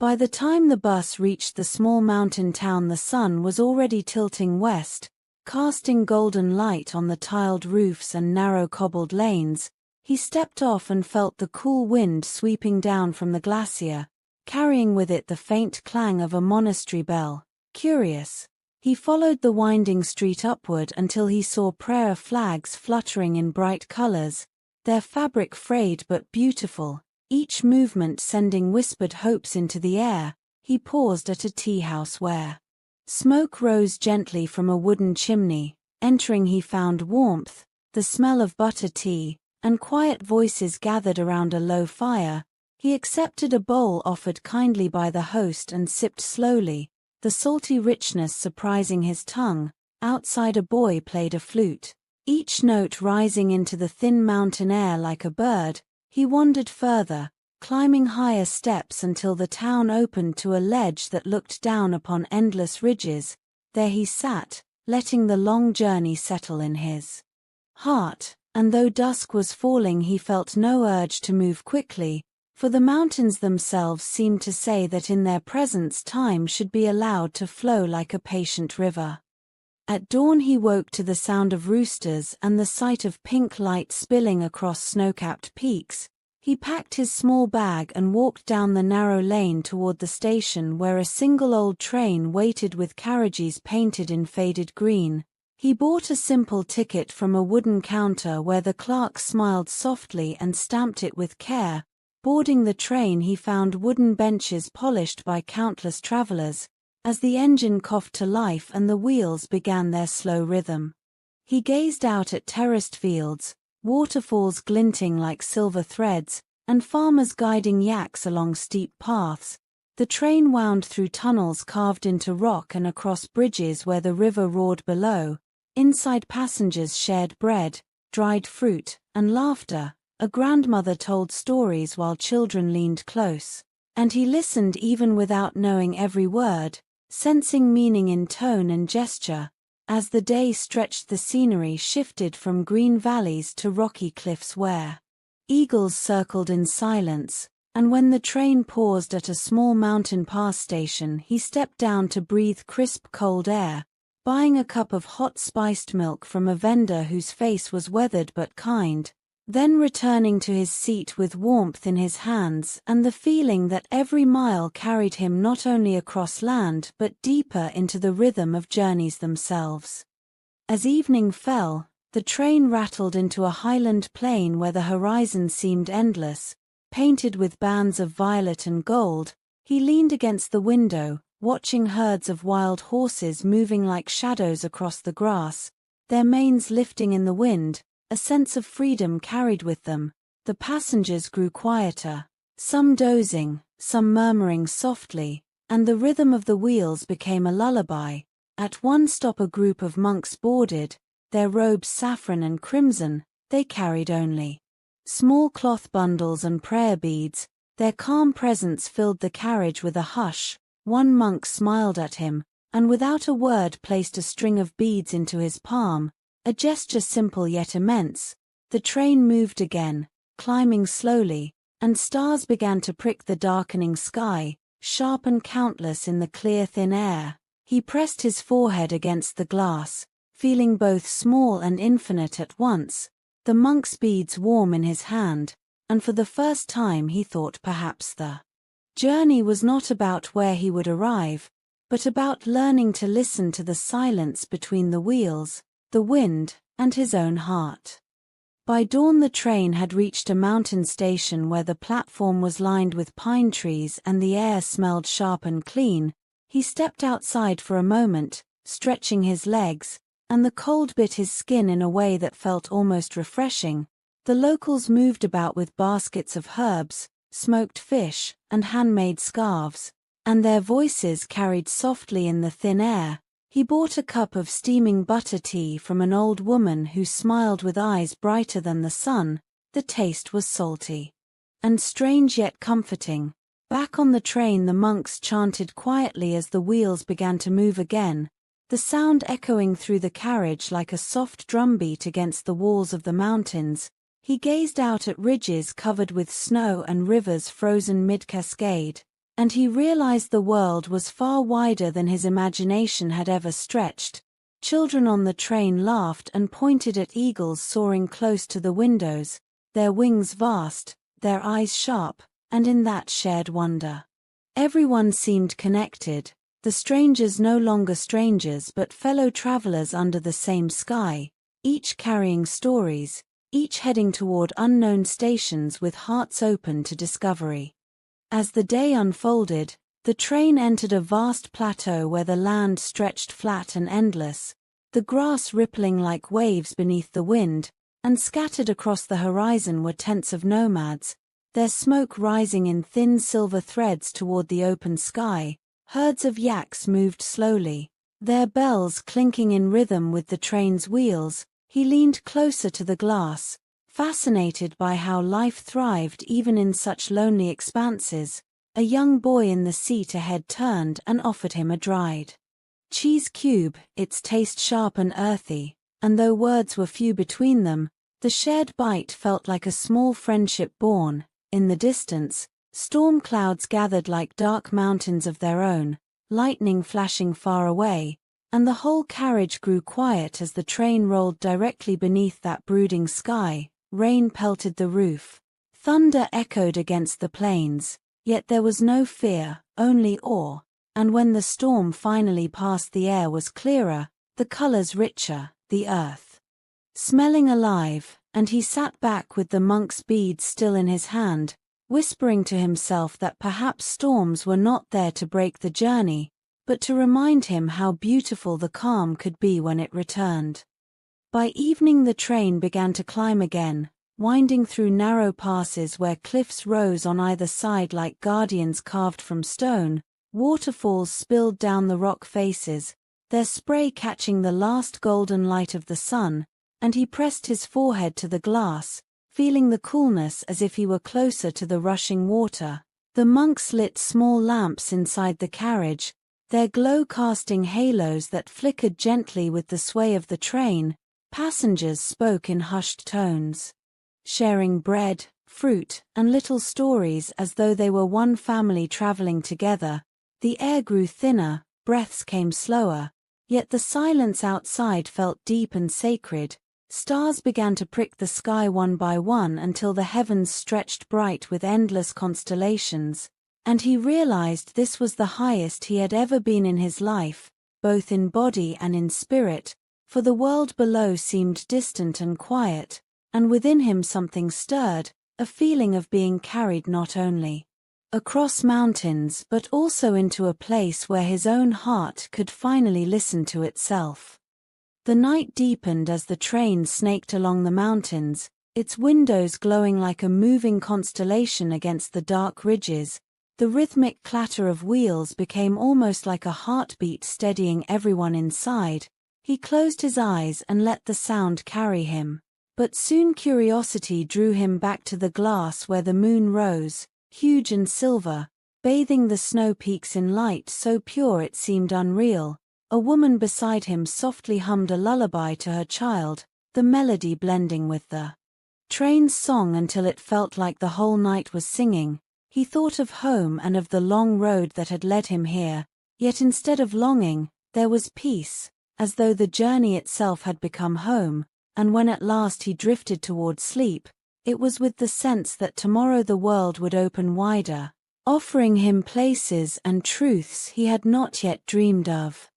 By the time the bus reached the small mountain town the sun was already tilting west, casting golden light on the tiled roofs and narrow cobbled lanes. He stepped off and felt the cool wind sweeping down from the glacier, carrying with it the faint clang of a monastery bell. Curious, he followed the winding street upward until he saw prayer flags fluttering in bright colors, their fabric frayed but beautiful, each movement sending whispered hopes into the air. He paused at a tea house where smoke rose gently from a wooden chimney. Entering he found warmth, the smell of butter tea, and quiet voices gathered around a low fire. He accepted a bowl offered kindly by the host and sipped slowly, the salty richness surprising his tongue. Outside a boy played a flute, each note rising into the thin mountain air like a bird. He wandered further, climbing higher steps until the town opened to a ledge that looked down upon endless ridges. There he sat, letting the long journey settle in his heart, and though dusk was falling he felt no urge to move quickly, for the mountains themselves seemed to say that in their presence time should be allowed to flow like a patient river. At dawn he woke to the sound of roosters and the sight of pink light spilling across snow-capped peaks. He packed his small bag and walked down the narrow lane toward the station where a single old train waited with carriages painted in faded green. He bought a simple ticket from a wooden counter where the clerk smiled softly and stamped it with care. Boarding the train he found wooden benches polished by countless travelers, as the engine coughed to life and the wheels began their slow rhythm. He gazed out at terraced fields, waterfalls glinting like silver threads, and farmers guiding yaks along steep paths. The train wound through tunnels carved into rock and across bridges where the river roared below. Inside, passengers shared bread, dried fruit, and laughter. A grandmother told stories while children leaned close, and he listened even without knowing every word, sensing meaning in tone and gesture. As the day stretched, the scenery shifted from green valleys to rocky cliffs where eagles circled in silence, and when the train paused at a small mountain pass station, he stepped down to breathe crisp cold air, buying a cup of hot spiced milk from a vendor whose face was weathered but kind, then returning to his seat with warmth in his hands and the feeling that every mile carried him not only across land but deeper into the rhythm of journeys themselves. As evening fell, the train rattled into a highland plain where the horizon seemed endless, painted with bands of violet and gold. He leaned against the window, watching herds of wild horses moving like shadows across the grass, their manes lifting in the wind. A sense of freedom carried with them. The passengers grew quieter, some dozing, some murmuring softly, and the rhythm of the wheels became a lullaby. At one stop, a group of monks boarded, their robes saffron and crimson. They carried only small cloth bundles and prayer beads. Their calm presence filled the carriage with a hush. One monk smiled at him, and without a word placed a string of beads into his palm. A gesture simple yet immense. The train moved again, climbing slowly, and stars began to prick the darkening sky, sharp and countless in the clear thin air. He pressed his forehead against the glass, feeling both small and infinite at once, the monk's beads warm in his hand, and for the first time he thought perhaps the journey was not about where he would arrive, but about learning to listen to the silence between the wheels, the wind, and his own heart. By dawn, the train had reached a mountain station where the platform was lined with pine trees and the air smelled sharp and clean. He stepped outside for a moment, stretching his legs, and the cold bit his skin in a way that felt almost refreshing. The locals moved about with baskets of herbs, smoked fish, and handmade scarves, and their voices carried softly in the thin air. He bought a cup of steaming butter tea from an old woman who smiled with eyes brighter than the sun. The taste was salty and strange yet comforting. Back on the train, the monks chanted quietly as the wheels began to move again, the sound echoing through the carriage like a soft drumbeat against the walls of the mountains. He gazed out at ridges covered with snow and rivers frozen mid-cascade, and he realized the world was far wider than his imagination had ever stretched. Children on the train laughed and pointed at eagles soaring close to the windows, their wings vast, their eyes sharp, and in that shared wonder, everyone seemed connected, the strangers no longer strangers but fellow travelers under the same sky, each carrying stories, each heading toward unknown stations with hearts open to discovery. As the day unfolded, the train entered a vast plateau where the land stretched flat and endless, the grass rippling like waves beneath the wind, and scattered across the horizon were tents of nomads, their smoke rising in thin silver threads toward the open sky. Herds of yaks moved slowly, their bells clinking in rhythm with the train's wheels. He leaned closer to the glass, fascinated by how life thrived even in such lonely expanses. A young boy in the seat ahead turned and offered him a dried cheese cube, its taste sharp and earthy, and though words were few between them, the shared bite felt like a small friendship born. In the distance, storm clouds gathered like dark mountains of their own, lightning flashing far away, and the whole carriage grew quiet as the train rolled directly beneath that brooding sky. Rain pelted the roof, thunder echoed against the plains, yet there was no fear, only awe, and when the storm finally passed, the air was clearer, the colors richer, the earth smelling alive, and he sat back with the monk's beads still in his hand, whispering to himself that perhaps storms were not there to break the journey, but to remind him how beautiful the calm could be when it returned. By evening, the train began to climb again, winding through narrow passes where cliffs rose on either side like guardians carved from stone. Waterfalls spilled down the rock faces, their spray catching the last golden light of the sun, and he pressed his forehead to the glass, feeling the coolness as if he were closer to the rushing water. The monks lit small lamps inside the carriage, their glow casting halos that flickered gently with the sway of the train. Passengers spoke in hushed tones, sharing bread, fruit, and little stories as though they were one family traveling together. The air grew thinner, breaths came slower, yet the silence outside felt deep and sacred. Stars began to prick the sky one by one until the heavens stretched bright with endless constellations, and he realized this was the highest he had ever been in his life, both in body and in spirit, for the world below seemed distant and quiet, and within him something stirred, a feeling of being carried not only across mountains but also into a place where his own heart could finally listen to itself. The night deepened as the train snaked along the mountains, its windows glowing like a moving constellation against the dark ridges. The rhythmic clatter of wheels became almost like a heartbeat steadying everyone inside. He closed his eyes and let the sound carry him. But soon curiosity drew him back to the glass where the moon rose, huge and silver, bathing the snow peaks in light so pure it seemed unreal. A woman beside him softly hummed a lullaby to her child, the melody blending with the train's song until it felt like the whole night was singing. He thought of home and of the long road that had led him here, yet instead of longing, there was peace, as though the journey itself had become home, and when at last he drifted toward sleep, it was with the sense that tomorrow the world would open wider, offering him places and truths he had not yet dreamed of.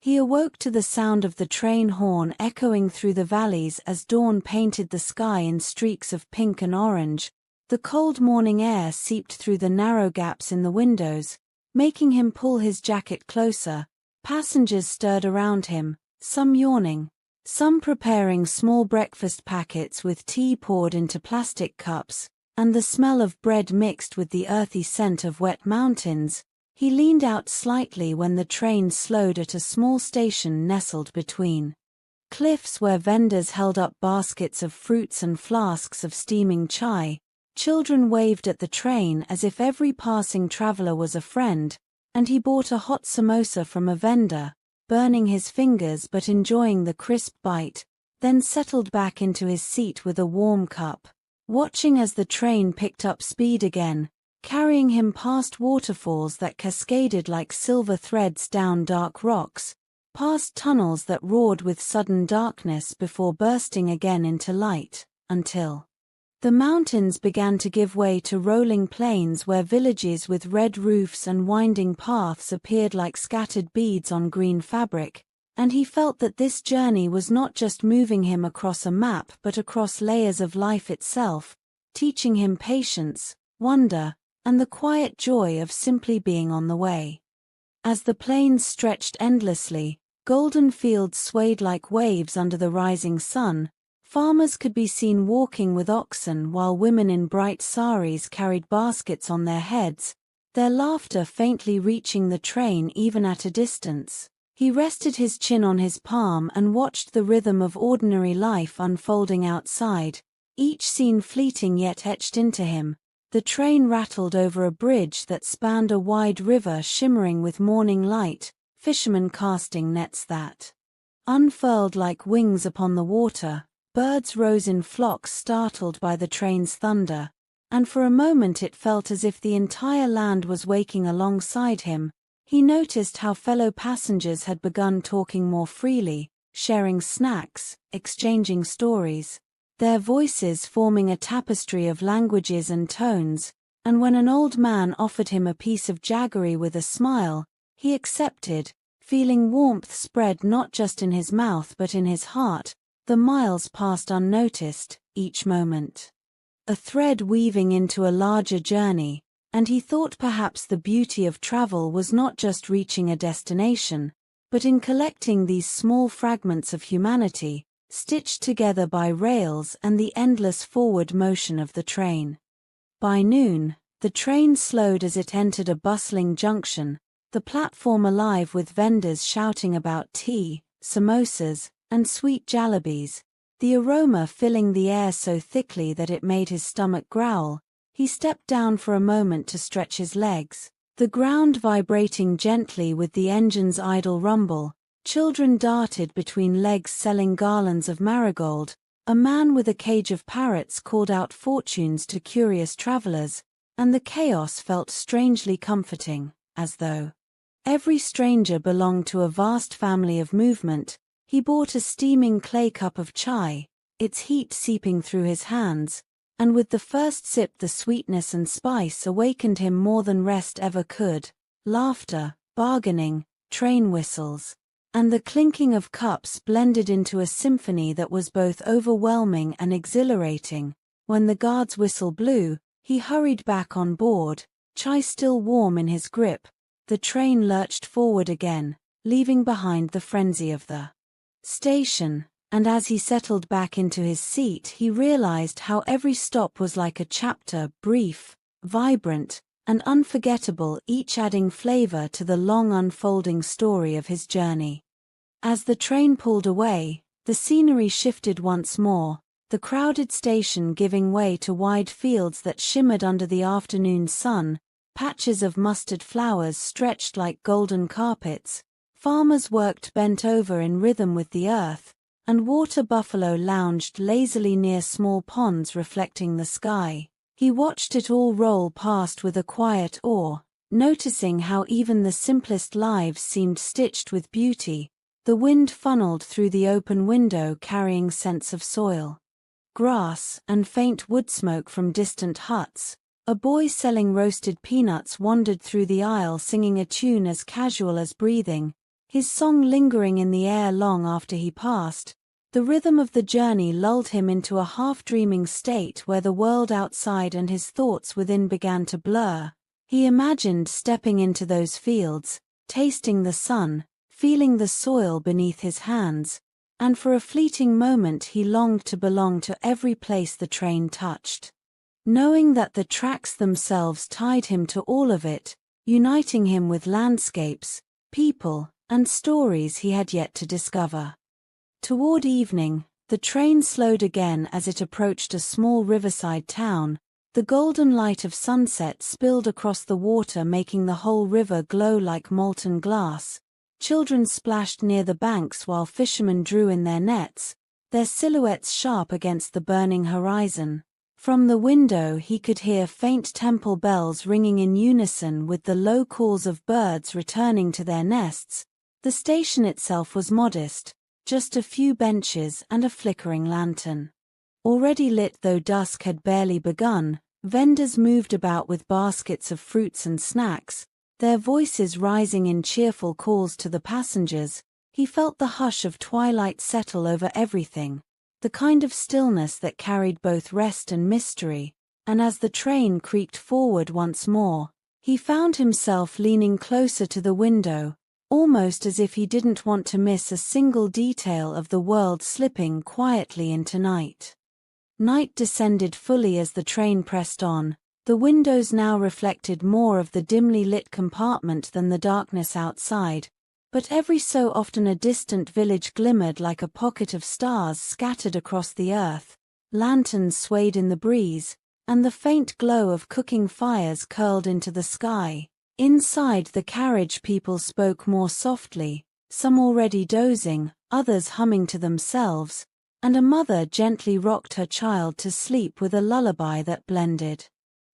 He awoke to the sound of the train horn echoing through the valleys as dawn painted the sky in streaks of pink and orange. The cold morning air seeped through the narrow gaps in the windows, making him pull his jacket closer. Passengers stirred around him, some yawning, some preparing small breakfast packets with tea poured into plastic cups, and the smell of bread mixed with the earthy scent of wet mountains. He leaned out slightly when the train slowed at a small station nestled between cliffs where vendors held up baskets of fruits and flasks of steaming chai. Children waved at the train as if every passing traveler was a friend, and he bought a hot samosa from a vendor, burning his fingers but enjoying the crisp bite, then settled back into his seat with a warm cup, watching as the train picked up speed again, carrying him past waterfalls that cascaded like silver threads down dark rocks, past tunnels that roared with sudden darkness before bursting again into light, until the mountains began to give way to rolling plains where villages with red roofs and winding paths appeared like scattered beads on green fabric, and he felt that this journey was not just moving him across a map but across layers of life itself, teaching him patience, wonder, and the quiet joy of simply being on the way. As the plains stretched endlessly, golden fields swayed like waves under the rising sun. Farmers could be seen walking with oxen while women in bright saris carried baskets on their heads, their laughter faintly reaching the train even at a distance. He rested his chin on his palm and watched the rhythm of ordinary life unfolding outside, each scene fleeting yet etched into him. The train rattled over a bridge that spanned a wide river shimmering with morning light, fishermen casting nets that unfurled like wings upon the water. Birds rose in flocks startled by the train's thunder, and for a moment it felt as if the entire land was waking alongside him. He noticed how fellow passengers had begun talking more freely, sharing snacks, exchanging stories, their voices forming a tapestry of languages and tones, and when an old man offered him a piece of jaggery with a smile, he accepted, feeling warmth spread not just in his mouth but in his heart. The miles passed unnoticed, each moment a thread weaving into a larger journey, and he thought perhaps the beauty of travel was not just reaching a destination, but in collecting these small fragments of humanity, stitched together by rails and the endless forward motion of the train. By noon, the train slowed as it entered a bustling junction, the platform alive with vendors shouting about tea, samosas, and sweet jalebis, the aroma filling the air so thickly that it made his stomach growl. He stepped down for a moment to stretch his legs, the ground vibrating gently with the engine's idle rumble. Children darted between legs selling garlands of marigold. A man with a cage of parrots called out fortunes to curious travelers, and the chaos felt strangely comforting, as though every stranger belonged to a vast family of movement. He bought a steaming clay cup of chai, its heat seeping through his hands, and with the first sip the sweetness and spice awakened him more than rest ever could. Laughter, bargaining, train whistles, and the clinking of cups blended into a symphony that was both overwhelming and exhilarating. When the guard's whistle blew, he hurried back on board, chai still warm in his grip. The train lurched forward again, leaving behind the frenzy of the station, and as he settled back into his seat he realized how every stop was like a chapter, brief, vibrant, and unforgettable, each adding flavor to the long unfolding story of his journey. As the train pulled away, the scenery shifted once more, the crowded station giving way to wide fields that shimmered under the afternoon sun. Patches of mustard flowers stretched like golden carpets, farmers worked bent over in rhythm with the earth, and water buffalo lounged lazily near small ponds reflecting the sky. He watched it all roll past with a quiet awe, noticing how even the simplest lives seemed stitched with beauty. The wind funneled through the open window carrying scents of soil, grass, and faint wood smoke from distant huts. A boy selling roasted peanuts wandered through the aisle singing a tune as casual as breathing, his song lingering in the air long after he passed. The rhythm of the journey lulled him into a half-dreaming state where the world outside and his thoughts within began to blur. He imagined stepping into those fields, tasting the sun, feeling the soil beneath his hands, and for a fleeting moment he longed to belong to every place the train touched, knowing that the tracks themselves tied him to all of it, uniting him with landscapes, people, and stories he had yet to discover. Toward evening, the train slowed again as it approached a small riverside town. The golden light of sunset spilled across the water, making the whole river glow like molten glass. Children splashed near the banks while fishermen drew in their nets, their silhouettes sharp against the burning horizon. From the window he could hear faint temple bells ringing in unison with the low calls of birds returning to their nests. The station itself was modest, just a few benches and a flickering lantern. Already lit though dusk had barely begun, vendors moved about with baskets of fruits and snacks, their voices rising in cheerful calls to the passengers. He felt the hush of twilight settle over everything, the kind of stillness that carried both rest and mystery, and as the train creaked forward once more, he found himself leaning closer to the window, almost as if he didn't want to miss a single detail of the world slipping quietly into night. Night descended fully as the train pressed on. The windows now reflected more of the dimly lit compartment than the darkness outside, but every so often a distant village glimmered like a pocket of stars scattered across the earth. Lanterns swayed in the breeze, and the faint glow of cooking fires curled into the sky. Inside the carriage people spoke more softly, some already dozing, others humming to themselves, and a mother gently rocked her child to sleep with a lullaby that blended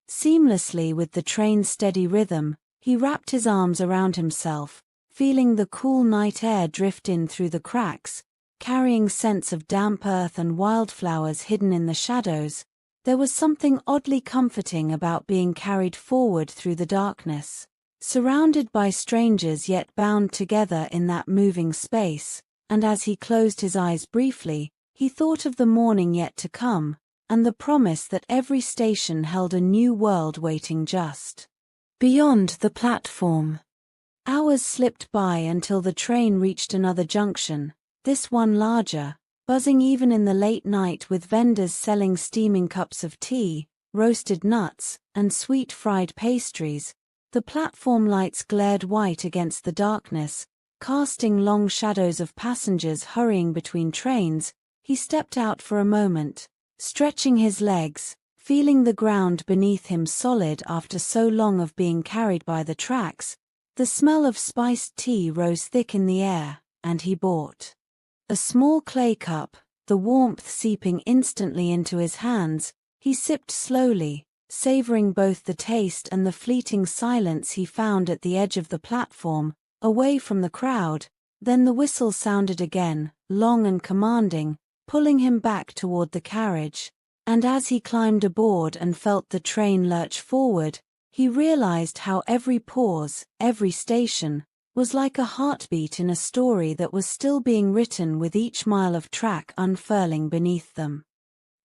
seamlessly with the train's steady rhythm. He wrapped his arms around himself, feeling the cool night air drift in through the cracks, carrying scents of damp earth and wildflowers hidden in the shadows. There was something oddly comforting about being carried forward through the darkness, surrounded by strangers yet bound together in that moving space, and as he closed his eyes briefly, he thought of the morning yet to come, and the promise that every station held a new world waiting just beyond the platform. Hours slipped by until the train reached another junction, this one larger, buzzing even in the late night with vendors selling steaming cups of tea, roasted nuts, and sweet fried pastries. The platform lights glared white against the darkness, casting long shadows of passengers hurrying between trains. He stepped out for a moment, stretching his legs, feeling the ground beneath him solid after so long of being carried by the tracks. The smell of spiced tea rose thick in the air, and he bought a small clay cup, the warmth seeping instantly into his hands. He sipped slowly, savoring both the taste and the fleeting silence he found at the edge of the platform, away from the crowd. Then the whistle sounded again, long and commanding, pulling him back toward the carriage. And as he climbed aboard and felt the train lurch forward, he realized how every pause, every station, was like a heartbeat in a story that was still being written with each mile of track unfurling beneath them.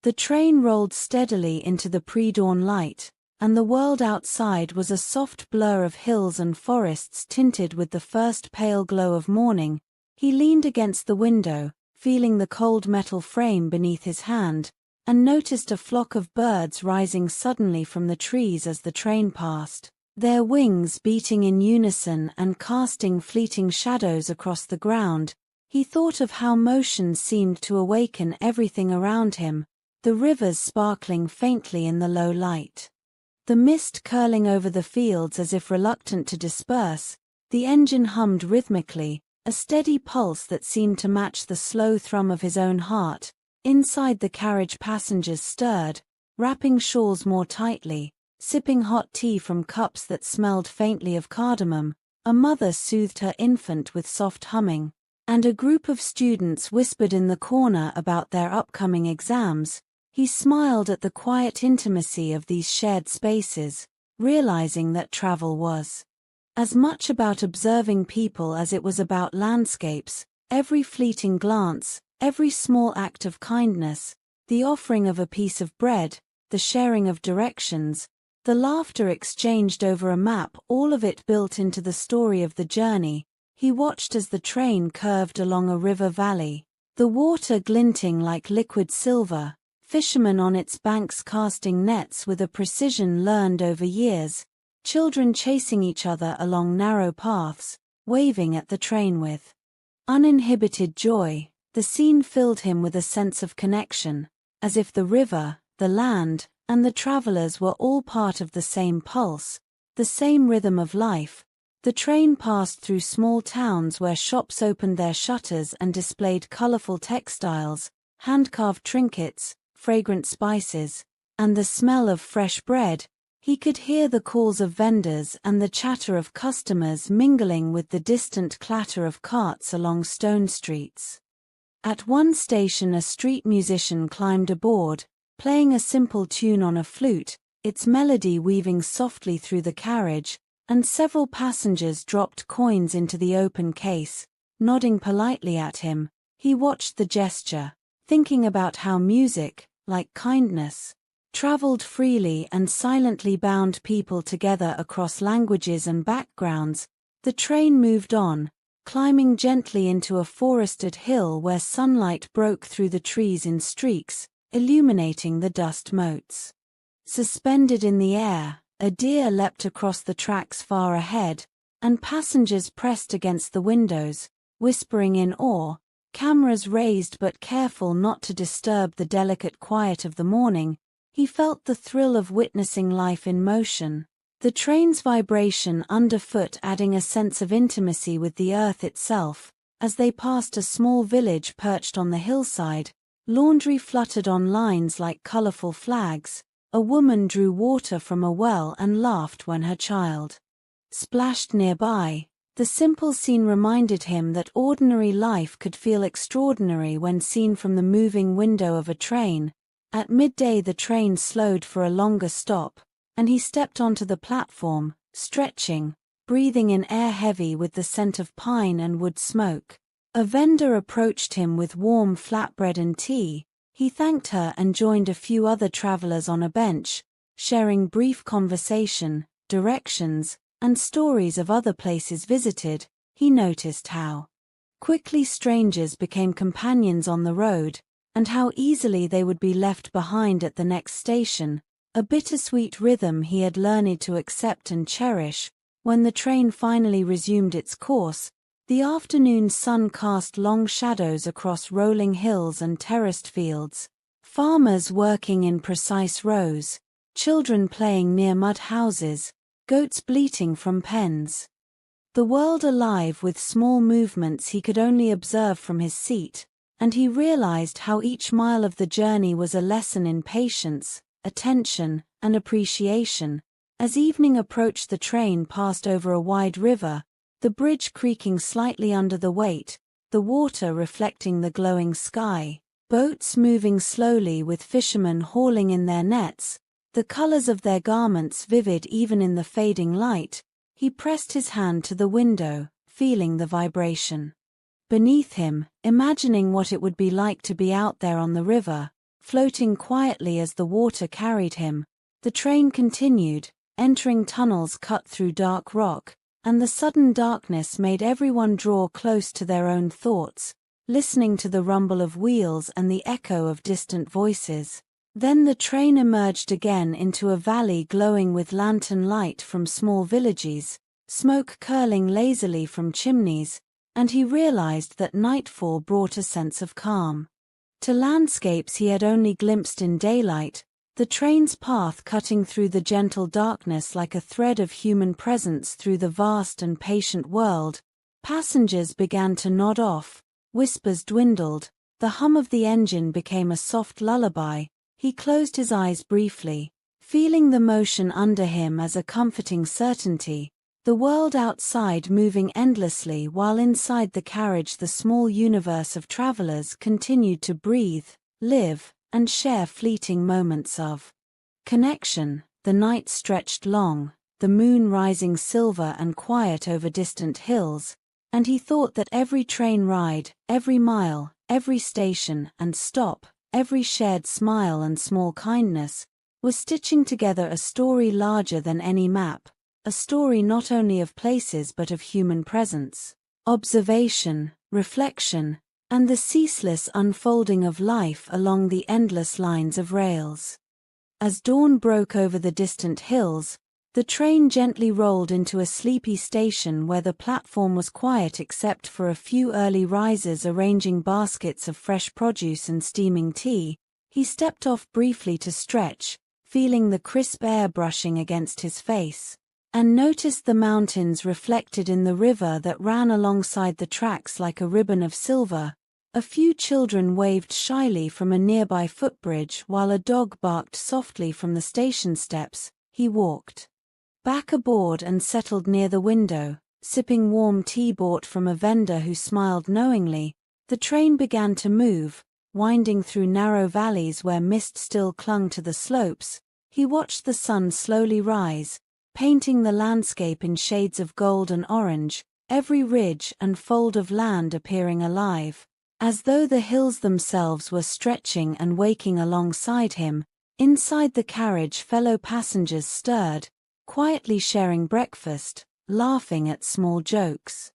The train rolled steadily into the pre-dawn light, and the world outside was a soft blur of hills and forests tinted with the first pale glow of morning. He leaned against the window, feeling the cold metal frame beneath his hand, and noticed a flock of birds rising suddenly from the trees as the train passed, their wings beating in unison and casting fleeting shadows across the ground. He thought of how motion seemed to awaken everything around him, the rivers sparkling faintly in the low light, the mist curling over the fields as if reluctant to disperse. The engine hummed rhythmically, a steady pulse that seemed to match the slow thrum of his own heart. Inside the carriage passengers stirred, wrapping shawls more tightly, sipping hot tea from cups that smelled faintly of cardamom. A mother soothed her infant with soft humming, and a group of students whispered in the corner about their upcoming exams. He smiled at the quiet intimacy of these shared spaces, realizing that travel was as much about observing people as it was about landscapes. Every fleeting glance, every small act of kindness, the offering of a piece of bread, the sharing of directions, the laughter exchanged over a map, all of it built into the story of the journey. He watched as the train curved along a river valley, the water glinting like liquid silver, fishermen on its banks casting nets with a precision learned over years, children chasing each other along narrow paths, waving at the train with uninhibited joy. The scene filled him with a sense of connection, as if the river, the land, and the travelers were all part of the same pulse, the same rhythm of life. The train passed through small towns where shops opened their shutters and displayed colorful textiles, hand-carved trinkets, fragrant spices, and the smell of fresh bread. He could hear the calls of vendors and the chatter of customers mingling with the distant clatter of carts along stone streets. At one station a street musician climbed aboard, playing a simple tune on a flute, its melody weaving softly through the carriage, and several passengers dropped coins into the open case, nodding politely at him. He watched the gesture, thinking about how music, like kindness, traveled freely and silently bound people together across languages and backgrounds. The train moved on, climbing gently into a forested hill where sunlight broke through the trees in streaks, illuminating the dust motes. Suspended in the air, a deer leapt across the tracks far ahead, and passengers pressed against the windows, whispering in awe, cameras raised but careful not to disturb the delicate quiet of the morning. He felt the thrill of witnessing life in motion, the train's vibration underfoot adding a sense of intimacy with the earth itself. As they passed a small village perched on the hillside, laundry fluttered on lines like colorful flags. A woman drew water from a well and laughed when her child splashed nearby. The simple scene reminded him that ordinary life could feel extraordinary when seen from the moving window of a train. At midday the train slowed for a longer stop, and he stepped onto the platform, stretching, breathing in air heavy with the scent of pine and wood smoke. A vendor approached him with warm flatbread and tea. He thanked her and joined a few other travelers on a bench, sharing brief conversation, directions, and stories of other places visited. He noticed how Quickly strangers became companions on the road, and how easily they would be left behind at the next station, a bittersweet rhythm he had learned to accept and cherish. When the train finally resumed its course, the afternoon sun cast long shadows across rolling hills and terraced fields. Farmers working in precise rows, children playing near mud houses, goats bleating from pens. The world alive with small movements he could only observe from his seat, and he realized how each mile of the journey was a lesson in patience, attention, and appreciation. As evening approached, the train passed over a wide river, the bridge creaking slightly under the weight, the water reflecting the glowing sky, boats moving slowly with fishermen hauling in their nets, the colors of their garments vivid even in the fading light. He pressed his hand to the window, feeling the vibration beneath him, imagining what it would be like to be out there on the river, floating quietly as the water carried him. The train continued, entering tunnels cut through dark rock, and the sudden darkness made everyone draw close to their own thoughts, listening to the rumble of wheels and the echo of distant voices. Then the train emerged again into a valley glowing with lantern light from small villages, smoke curling lazily from chimneys, and he realized that nightfall brought a sense of calm. To landscapes he had only glimpsed in daylight, the train's path cutting through the gentle darkness like a thread of human presence through the vast and patient world. Passengers began to nod off, whispers dwindled, the hum of the engine became a soft lullaby. He closed his eyes briefly, feeling the motion under him as a comforting certainty, the world outside moving endlessly while inside the carriage the small universe of travelers continued to breathe, live, and share fleeting moments of connection. The night stretched long, the moon rising silver and quiet over distant hills, and he thought that every train ride, every mile, every station and stop, every shared smile and small kindness, was stitching together a story larger than any map, a story not only of places but of human presence, observation, reflection, and the ceaseless unfolding of life along the endless lines of rails. As dawn broke over the distant hills, the train gently rolled into a sleepy station where the platform was quiet except for a few early risers arranging baskets of fresh produce and steaming tea. He stepped off briefly to stretch, feeling the crisp air brushing against his face, and noticed the mountains reflected in the river that ran alongside the tracks like a ribbon of silver. A few children waved shyly from a nearby footbridge while a dog barked softly from the station steps. He walked back aboard and settled near the window, sipping warm tea bought from a vendor who smiled knowingly. The train began to move, winding through narrow valleys where mist still clung to the slopes. He watched the sun slowly rise, painting the landscape in shades of gold and orange, every ridge and fold of land appearing alive, as though the hills themselves were stretching and waking alongside him. Inside the carriage, fellow passengers stirred, quietly sharing breakfast, laughing at small jokes,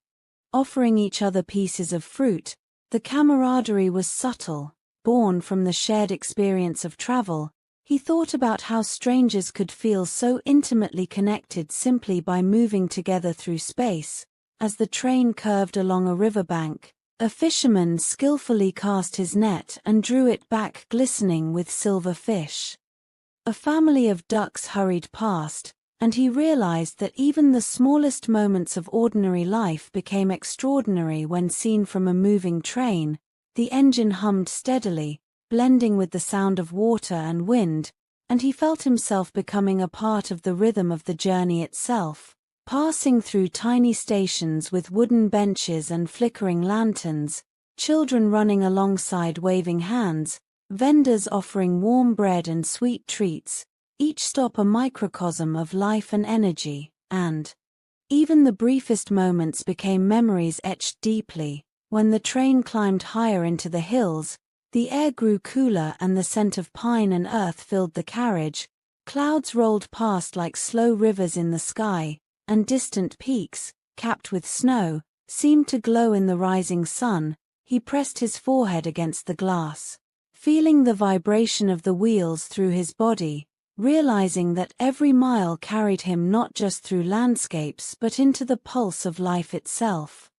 offering each other pieces of fruit. The camaraderie was subtle, born from the shared experience of travel. He thought about how strangers could feel so intimately connected simply by moving together through space. As the train curved along a riverbank, a fisherman skillfully cast his net and drew it back glistening with silver fish. A family of ducks hurried past, and he realized that even the smallest moments of ordinary life became extraordinary when seen from a moving train. The engine hummed steadily, blending with the sound of water and wind, and he felt himself becoming a part of the rhythm of the journey itself. Passing through tiny stations with wooden benches and flickering lanterns, children running alongside waving hands, vendors offering warm bread and sweet treats, each stop a microcosm of life and energy, and even the briefest moments became memories etched deeply. When the train climbed higher into the hills, the air grew cooler and the scent of pine and earth filled the carriage. Clouds rolled past like slow rivers in the sky, and distant peaks, capped with snow, seemed to glow in the rising sun. He pressed his forehead against the glass, feeling the vibration of the wheels through his body, realizing that every mile carried him not just through landscapes but into the pulse of life itself.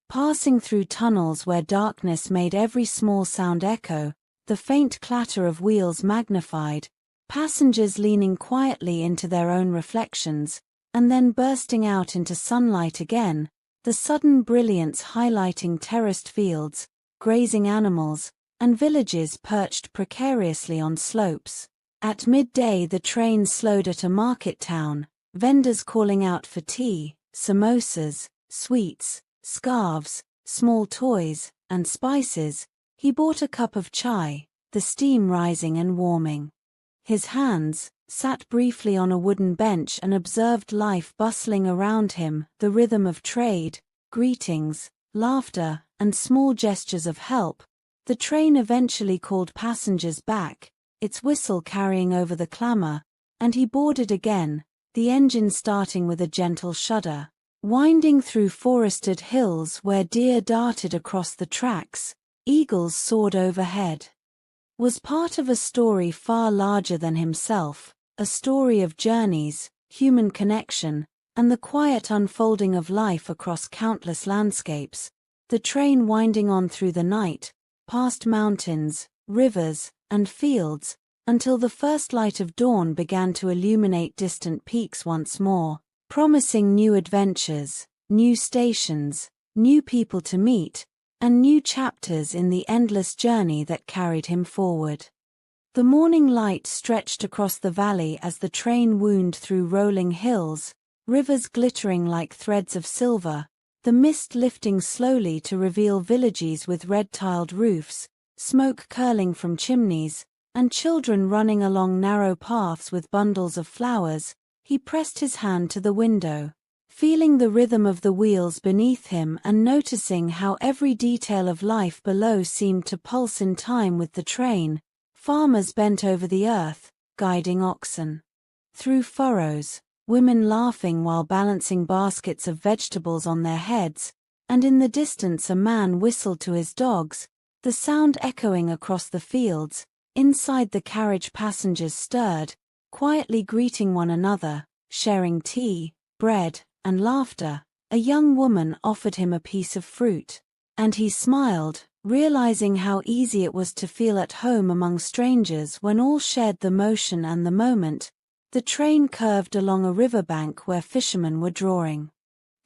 Passing through tunnels where darkness made every small sound echo, the faint clatter of wheels magnified, passengers leaning quietly into their own reflections, and then bursting out into sunlight again, the sudden brilliance highlighting terraced fields, grazing animals, and villages perched precariously on slopes. At midday the train slowed at a market town, vendors calling out for tea, samosas, sweets, scarves, small toys, and spices. He bought a cup of chai, the steam rising and warming. His hands, sat briefly on a wooden bench and observed life bustling around him, the rhythm of trade, greetings, laughter, and small gestures of help. The train eventually called passengers back, its whistle carrying over the clamor, and he boarded again, the engine starting with a gentle shudder. Winding through forested hills where deer darted across the tracks, eagles soared overhead. Was part of a story far larger than himself, a story of journeys, human connection, and the quiet unfolding of life across countless landscapes. The train winding on through the night, past mountains, rivers, and fields, until the first light of dawn began to illuminate distant peaks once more, promising new adventures, new stations, new people to meet, and new chapters in the endless journey that carried him forward. The morning light stretched across the valley as the train wound through rolling hills, rivers glittering like threads of silver, the mist lifting slowly to reveal villages with red-tiled roofs, smoke curling from chimneys, and children running along narrow paths with bundles of flowers. He pressed his hand to the window, feeling the rhythm of the wheels beneath him and noticing how every detail of life below seemed to pulse in time with the train. Farmers bent over the earth, guiding oxen through furrows, women laughing while balancing baskets of vegetables on their heads, and in the distance a man whistled to his dogs, the sound echoing across the fields. Inside the carriage passengers stirred, quietly greeting one another, sharing tea, bread, and laughter. A young woman offered him a piece of fruit, and he smiled, realizing how easy it was to feel at home among strangers when all shared the motion and the moment. The train curved along a riverbank where fishermen were drawing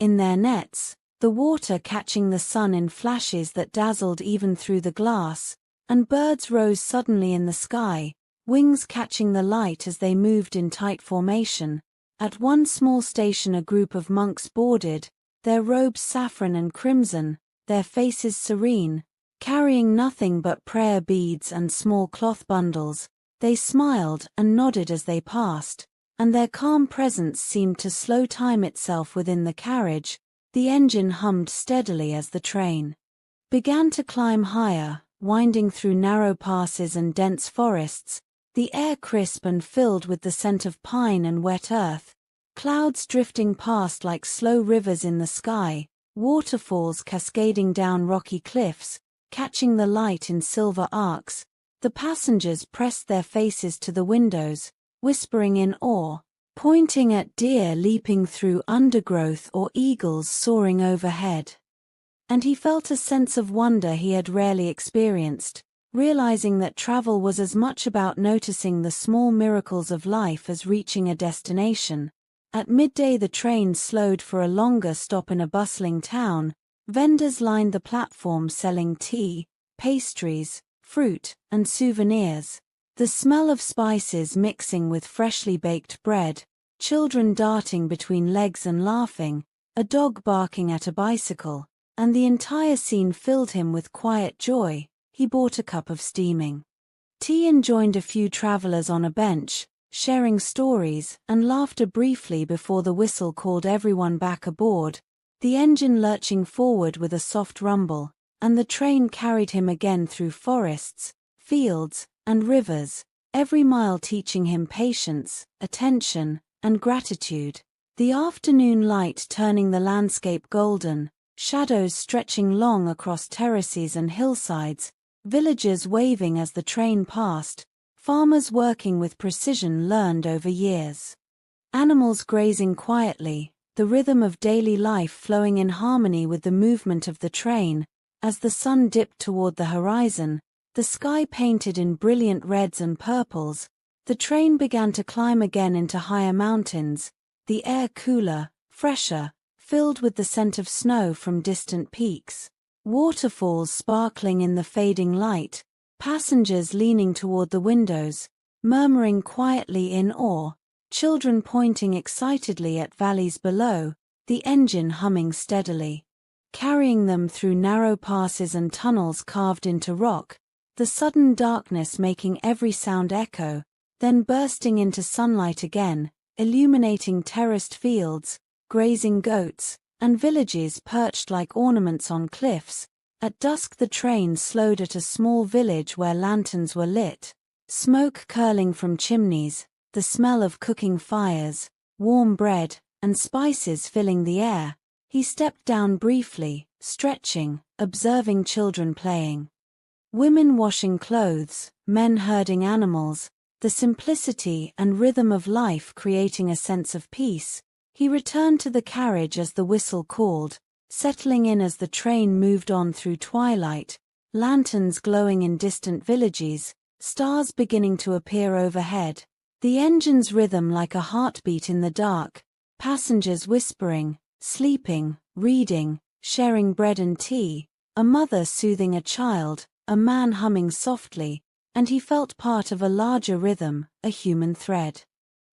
in their nets, the water catching the sun in flashes that dazzled even through the glass, and birds rose suddenly in the sky, wings catching the light as they moved in tight formation. At one small station a group of monks boarded, their robes saffron and crimson, their faces serene, carrying nothing but prayer beads and small cloth bundles. They smiled and nodded as they passed, and their calm presence seemed to slow time itself within the carriage. The engine hummed steadily as the train began to climb higher, winding through narrow passes and dense forests, the air crisp and filled with the scent of pine and wet earth, clouds drifting past like slow rivers in the sky, waterfalls cascading down rocky cliffs, catching the light in silver arcs. The passengers pressed their faces to the windows, whispering in awe, pointing at deer leaping through undergrowth or eagles soaring overhead. And he felt a sense of wonder he had rarely experienced, realizing that travel was as much about noticing the small miracles of life as reaching a destination. At midday the train slowed for a longer stop in a bustling town. Vendors lined the platform selling tea, pastries, fruit, and souvenirs. The smell of spices mixing with freshly baked bread, children darting between legs and laughing, a dog barking at a bicycle, and the entire scene filled him with quiet joy. He bought a cup of steaming tea and joined a few travelers on a bench, sharing stories and laughter briefly before the whistle called everyone back aboard, the engine lurching forward with a soft rumble, and the train carried him again through forests, fields, and rivers, every mile teaching him patience, attention, and gratitude. The afternoon light turning the landscape golden, shadows stretching long across terraces and hillsides, villagers waving as the train passed, farmers working with precision learned over years. Animals grazing quietly, the rhythm of daily life flowing in harmony with the movement of the train. As the sun dipped toward the horizon, the sky painted in brilliant reds and purples, the train began to climb again into higher mountains, the air cooler, fresher, filled with the scent of snow from distant peaks. Waterfalls sparkling in the fading light, passengers leaning toward the windows, murmuring quietly in awe, children pointing excitedly at valleys below, the engine humming steadily, carrying them through narrow passes and tunnels carved into rock, the sudden darkness making every sound echo, then bursting into sunlight again, illuminating terraced fields, grazing goats, and villages perched like ornaments on cliffs. At dusk the train slowed at a small village where lanterns were lit, smoke curling from chimneys, the smell of cooking fires, warm bread, and spices filling the air. He stepped down briefly, stretching, observing children playing. Women washing clothes, men herding animals, the simplicity and rhythm of life creating a sense of peace. He returned to the carriage as the whistle called, settling in as the train moved on through twilight, lanterns glowing in distant villages, stars beginning to appear overhead. The engine's rhythm like a heartbeat in the dark, passengers whispering, sleeping, reading, sharing bread and tea, a mother soothing a child, a man humming softly, and he felt part of a larger rhythm, a human thread.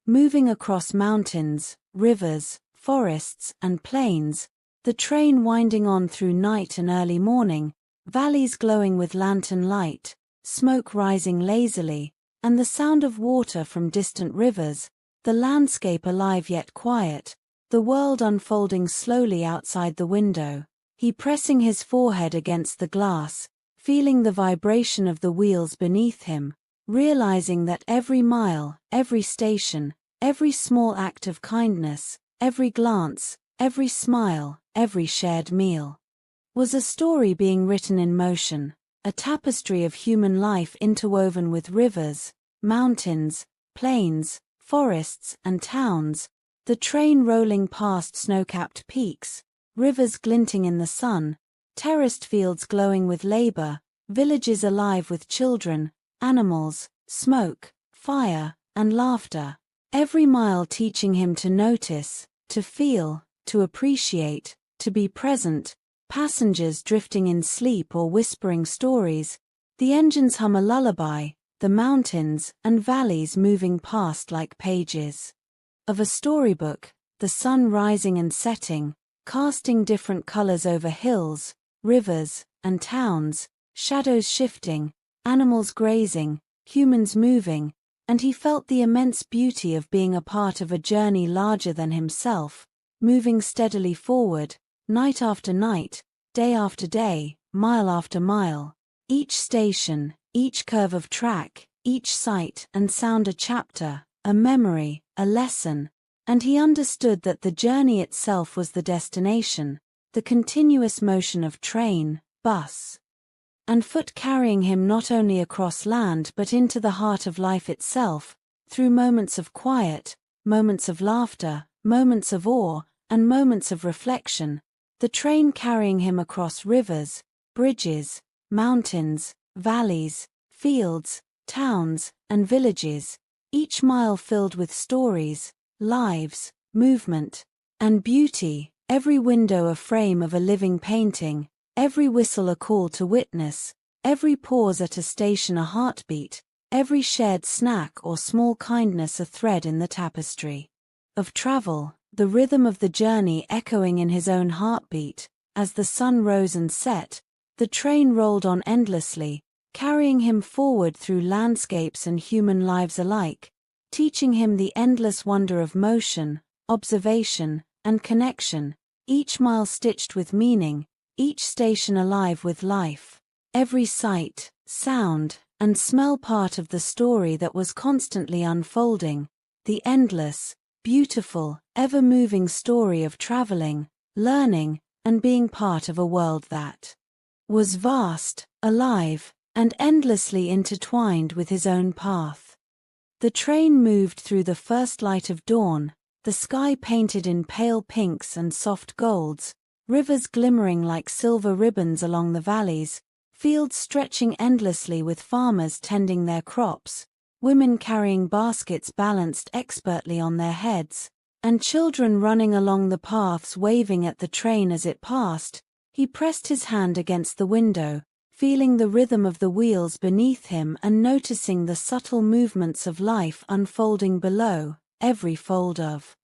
Moving across mountains, rivers, forests, and plains, the train winding on through night and early morning, valleys glowing with lantern light, smoke rising lazily, and the sound of water from distant rivers, the landscape alive yet quiet, the world unfolding slowly outside the window, he pressing his forehead against the glass, feeling the vibration of the wheels beneath him, realizing that every mile, every station, every small act of kindness, every glance, every smile, every shared meal, was a story being written in motion, a tapestry of human life interwoven with rivers, mountains, plains, forests, and towns, the train rolling past snow-capped peaks, rivers glinting in the sun, terraced fields glowing with labor, villages alive with children, animals, smoke, fire, and laughter, every mile teaching him to notice, to feel, to appreciate, to be present, passengers drifting in sleep or whispering stories, the engines hum a lullaby, the mountains and valleys moving past like pages of a storybook, the sun rising and setting, casting different colors over hills, rivers, and towns, shadows shifting, animals grazing, humans moving, and he felt the immense beauty of being a part of a journey larger than himself, moving steadily forward, night after night, day after day, mile after mile, each station, each curve of track, each sight and sound a chapter, a memory, a lesson, and he understood that the journey itself was the destination, the continuous motion of train, bus, and foot carrying him not only across land but into the heart of life itself, through moments of quiet, moments of laughter, moments of awe, and moments of reflection, the train carrying him across rivers, bridges, mountains, valleys, fields, towns, and villages, each mile filled with stories, lives, movement, and beauty, every window a frame of a living painting, every whistle a call to witness, every pause at a station a heartbeat, every shared snack or small kindness a thread in the tapestry of travel, the rhythm of the journey echoing in his own heartbeat. As the sun rose and set, the train rolled on endlessly, carrying him forward through landscapes and human lives alike, teaching him the endless wonder of motion, observation, and connection, each mile stitched with meaning, each station alive with life, every sight, sound, and smell part of the story that was constantly unfolding, the endless, beautiful, ever-moving story of traveling, learning, and being part of a world that was vast, alive, and endlessly intertwined with his own path. The train moved through the first light of dawn, the sky painted in pale pinks and soft golds, rivers glimmering like silver ribbons along the valleys, fields stretching endlessly with farmers tending their crops, women carrying baskets balanced expertly on their heads, and children running along the paths waving at the train as it passed. He pressed his hand against the window, feeling the rhythm of the wheels beneath him and noticing the subtle movements of life unfolding below, every fold of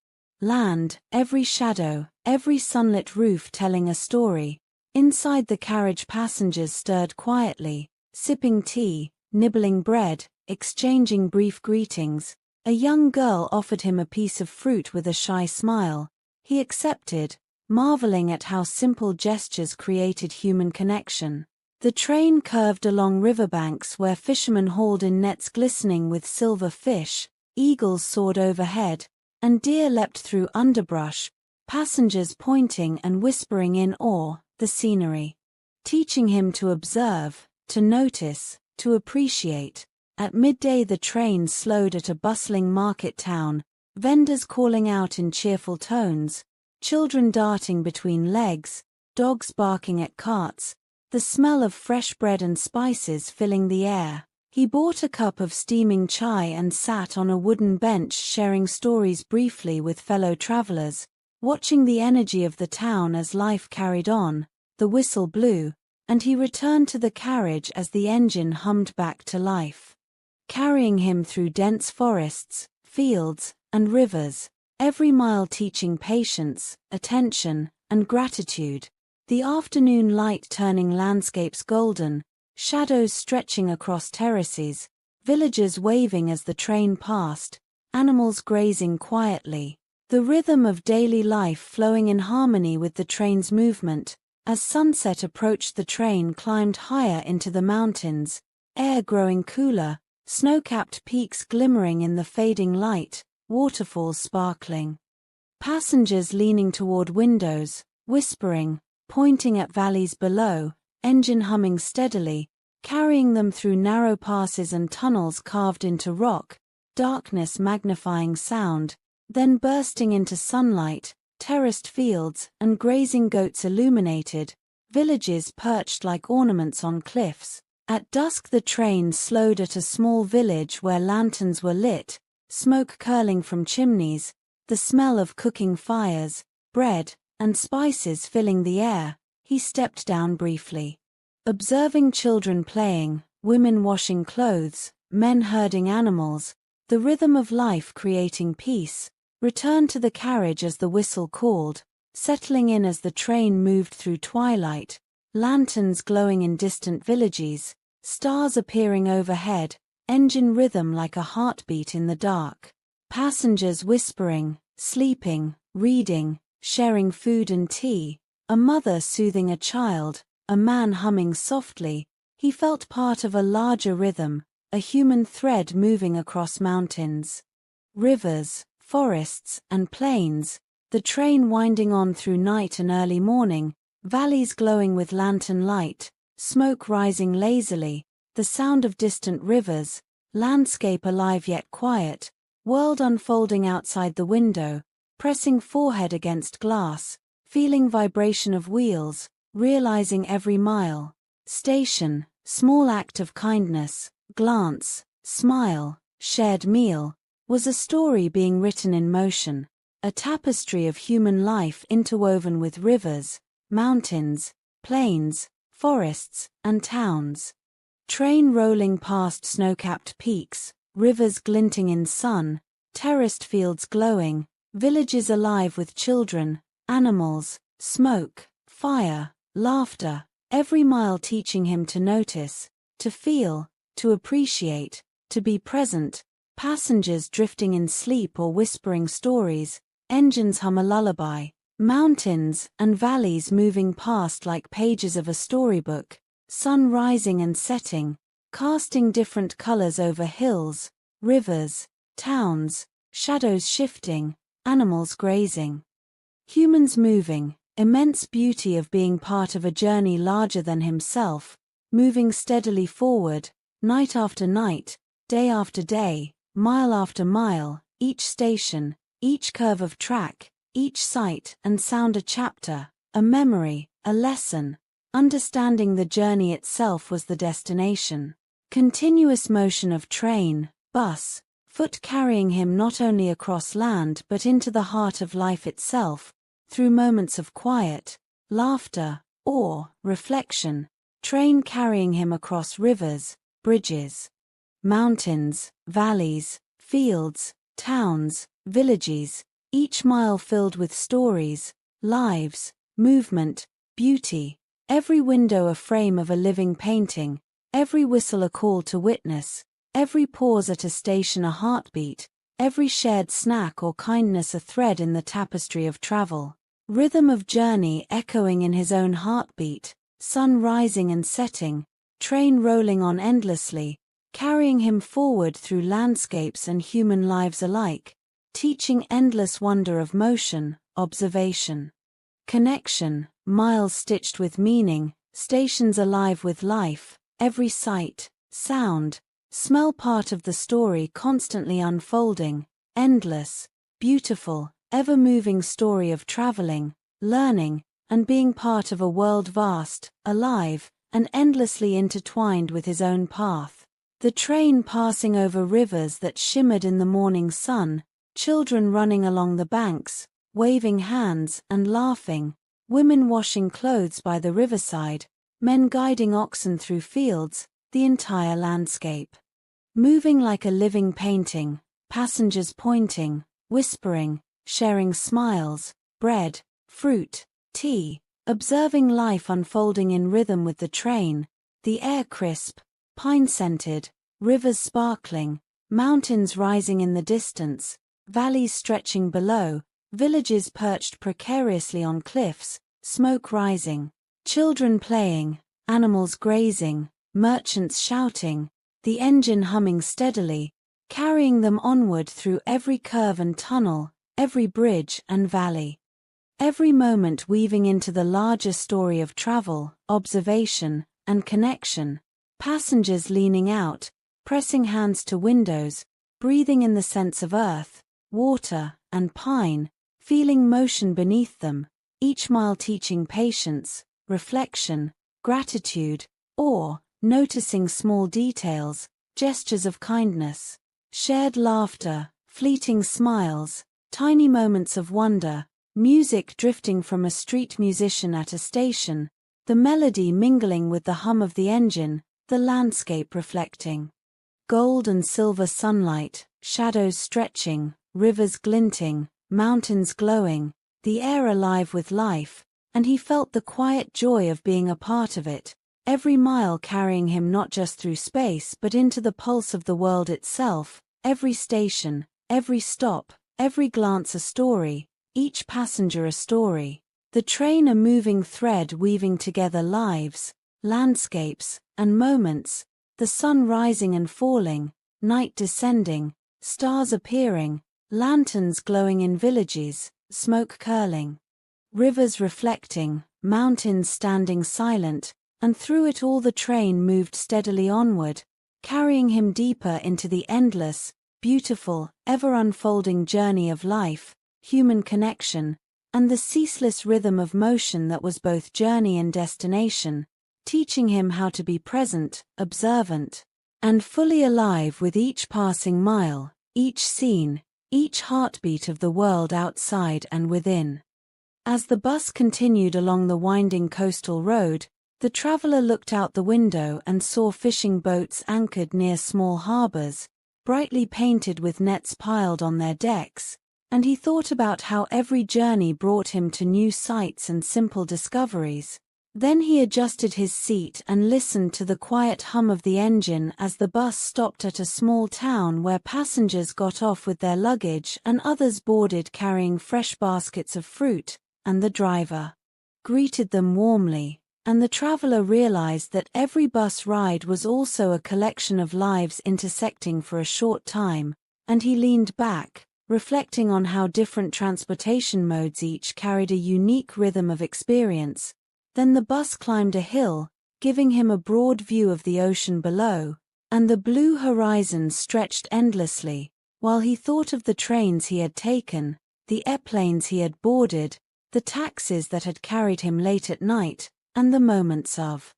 land, every shadow, every sunlit roof telling a story. Inside the carriage passengers stirred quietly, sipping tea, nibbling bread, exchanging brief greetings. A young girl offered him a piece of fruit with a shy smile. He accepted, marveling at how simple gestures created human connection. The train curved along riverbanks where fishermen hauled in nets glistening with silver fish, eagles soared overhead, and deer leapt through underbrush, passengers pointing and whispering in awe, the scenery teaching him to observe, to notice, to appreciate. At midday the train slowed at a bustling market town, vendors calling out in cheerful tones, children darting between legs, dogs barking at carts, the smell of fresh bread and spices filling the air. He bought a cup of steaming chai and sat on a wooden bench sharing stories briefly with fellow travelers, watching the energy of the town as life carried on. The whistle blew, and he returned to the carriage as the engine hummed back to life, carrying him through dense forests, fields, and rivers, every mile teaching patience, attention, and gratitude. The afternoon light turning landscapes golden, shadows stretching across terraces, villagers waving as the train passed, animals grazing quietly, the rhythm of daily life flowing in harmony with the train's movement. As sunset approached, the train climbed higher into the mountains, air growing cooler, snow-capped peaks glimmering in the fading light, waterfalls sparkling. Passengers leaning toward windows, whispering, pointing at valleys below, engine humming steadily, carrying them through narrow passes and tunnels carved into rock, darkness magnifying sound, then bursting into sunlight, terraced fields and grazing goats illuminated, villages perched like ornaments on cliffs. At dusk the train slowed at a small village where lanterns were lit, smoke curling from chimneys, the smell of cooking fires, bread, and spices filling the air. He stepped down briefly. Observing children playing, women washing clothes, men herding animals, the rhythm of life creating peace, returned to the carriage as the whistle called, settling in as the train moved through twilight, lanterns glowing in distant villages, stars appearing overhead, engine rhythm like a heartbeat in the dark, passengers whispering, sleeping, reading, sharing food and tea, a mother soothing a child, a man humming softly. He felt part of a larger rhythm, a human thread moving across mountains, rivers, forests, and plains, the train winding on through night and early morning, valleys glowing with lantern light, smoke rising lazily, the sound of distant rivers, landscape alive yet quiet, world unfolding outside the window, pressing forehead against glass, feeling vibration of wheels, realizing every mile, station, small act of kindness, glance, smile, shared meal, was a story being written in motion, a tapestry of human life interwoven with rivers, mountains, plains, forests, and towns. Train rolling past snow-capped peaks, rivers glinting in sun, terraced fields glowing, villages alive with children, animals, smoke, fire, laughter, every mile teaching him to notice, to feel, to appreciate, to be present. Passengers drifting in sleep or whispering stories, engines hum a lullaby, mountains and valleys moving past like pages of a storybook, sun rising and setting, casting different colors over hills, rivers, towns, shadows shifting, animals grazing. Humans moving, immense beauty of being part of a journey larger than himself, moving steadily forward, night after night, day after day, mile after mile, each station, each curve of track, each sight and sound a chapter, a memory, a lesson. Understanding the journey itself was the destination. Continuous motion of train, bus, foot carrying him not only across land but into the heart of life itself, through moments of quiet, laughter, awe, reflection, train carrying him across rivers, bridges, mountains, valleys, fields, towns, villages, each mile filled with stories, lives, movement, beauty, every window a frame of a living painting, every whistle a call to witness, every pause at a station a heartbeat, every shared snack or kindness a thread in the tapestry of travel. Rhythm of journey echoing in his own heartbeat, sun rising and setting, train rolling on endlessly, carrying him forward through landscapes and human lives alike, teaching endless wonder of motion, observation, connection, miles stitched with meaning, stations alive with life, every sight, sound, smell part of the story constantly unfolding, endless, beautiful, ever-moving story of traveling, learning, and being part of a world vast, alive, and endlessly intertwined with his own path. The train passing over rivers that shimmered in the morning sun, children running along the banks, waving hands and laughing, women washing clothes by the riverside, men guiding oxen through fields, the entire landscape. Moving like a living painting, passengers pointing, whispering, sharing smiles, bread, fruit, tea, observing life unfolding in rhythm with the train, the air crisp, pine-scented, rivers sparkling, mountains rising in the distance, valleys stretching below, villages perched precariously on cliffs, smoke rising, children playing, animals grazing, merchants shouting, the engine humming steadily, carrying them onward through every curve and tunnel, every bridge and valley. Every moment weaving into the larger story of travel, observation, and connection, passengers leaning out, pressing hands to windows, breathing in the scents of earth, water, and pine, feeling motion beneath them, each mile teaching patience, reflection, gratitude, awe, noticing small details, gestures of kindness, shared laughter, fleeting smiles, tiny moments of wonder, music drifting from a street musician at a station, the melody mingling with the hum of the engine, the landscape reflecting. Gold and silver sunlight, shadows stretching, rivers glinting, mountains glowing, the air alive with life, and he felt the quiet joy of being a part of it, every mile carrying him not just through space but into the pulse of the world itself, every station, every stop, every glance a story, each passenger a story, the train a moving thread weaving together lives, landscapes, and moments, the sun rising and falling, night descending, stars appearing, lanterns glowing in villages, smoke curling, rivers reflecting, mountains standing silent, and through it all the train moved steadily onward, carrying him deeper into the endless, beautiful, ever-unfolding journey of life, human connection, and the ceaseless rhythm of motion that was both journey and destination, teaching him how to be present, observant, and fully alive with each passing mile, each scene, each heartbeat of the world outside and within. As the bus continued along the winding coastal road, the traveler looked out the window and saw fishing boats anchored near small harbors, brightly painted with nets piled on their decks, and he thought about how every journey brought him to new sights and simple discoveries. Then he adjusted his seat and listened to the quiet hum of the engine as the bus stopped at a small town where passengers got off with their luggage and others boarded carrying fresh baskets of fruit, and the driver greeted them warmly, and the traveler realized that every bus ride was also a collection of lives intersecting for a short time, and he leaned back, reflecting on how different transportation modes each carried a unique rhythm of experience. Then the bus climbed a hill, giving him a broad view of the ocean below, and the blue horizon stretched endlessly, while he thought of the trains he had taken, the airplanes he had boarded, the taxis that had carried him late at night, and the moments of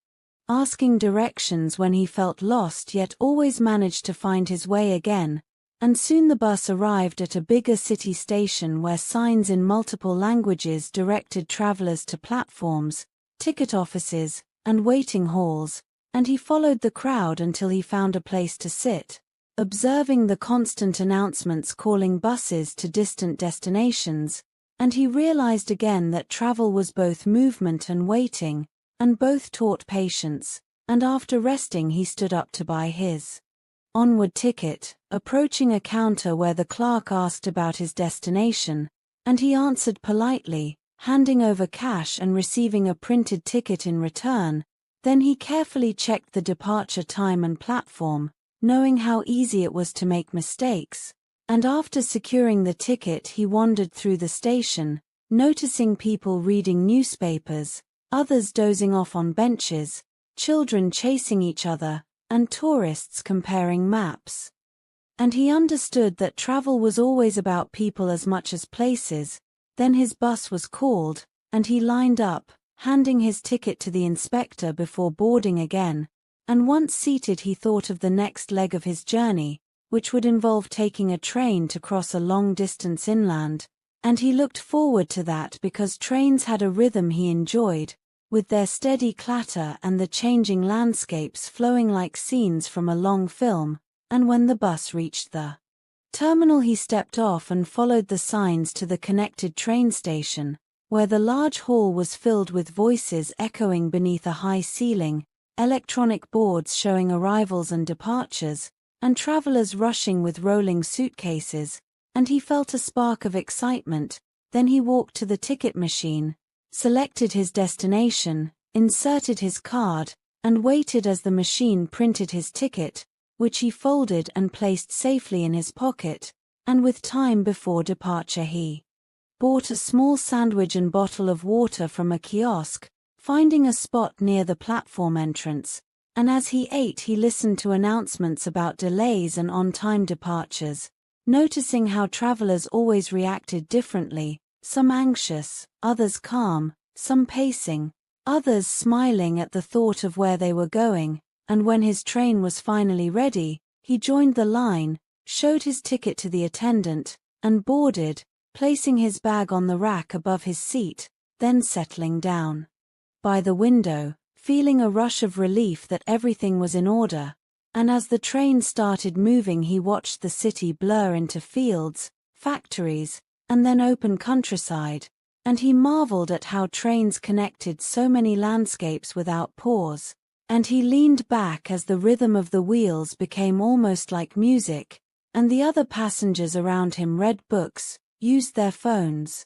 asking directions when he felt lost yet always managed to find his way again. And soon the bus arrived at a bigger city station where signs in multiple languages directed travelers to platforms, ticket offices, and waiting halls, and he followed the crowd until he found a place to sit, observing the constant announcements calling buses to distant destinations, and he realized again that travel was both movement and waiting, and both taught patience, and after resting he stood up to buy his onward ticket, approaching a counter where the clerk asked about his destination, and he answered politely, handing over cash and receiving a printed ticket in return. Then he carefully checked the departure time and platform, knowing how easy it was to make mistakes, and after securing the ticket he wandered through the station, noticing people reading newspapers, others dozing off on benches, children chasing each other, and tourists comparing maps. And he understood that travel was always about people as much as places. Then his bus was called, and he lined up, handing his ticket to the inspector before boarding again, and once seated he thought of the next leg of his journey, which would involve taking a train to cross a long distance inland, and he looked forward to that because trains had a rhythm he enjoyed, with their steady clatter and the changing landscapes flowing like scenes from a long film. And when the bus reached the terminal he stepped off and followed the signs to the connected train station, where the large hall was filled with voices echoing beneath a high ceiling, electronic boards showing arrivals and departures, and travelers rushing with rolling suitcases, and he felt a spark of excitement. Then he walked to the ticket machine, selected his destination, inserted his card, and waited as the machine printed his ticket, which he folded and placed safely in his pocket, and with time before departure he bought a small sandwich and bottle of water from a kiosk, finding a spot near the platform entrance, and as he ate he listened to announcements about delays and on-time departures, noticing how travelers always reacted differently, some anxious, others calm, some pacing, others smiling at the thought of where they were going, and when his train was finally ready, he joined the line, showed his ticket to the attendant, and boarded, placing his bag on the rack above his seat, then settling down by the window, feeling a rush of relief that everything was in order, and as the train started moving he watched the city blur into fields, factories, and then open countryside, and he marveled at how trains connected so many landscapes without pause, and he leaned back as the rhythm of the wheels became almost like music, and the other passengers around him read books, used their phones,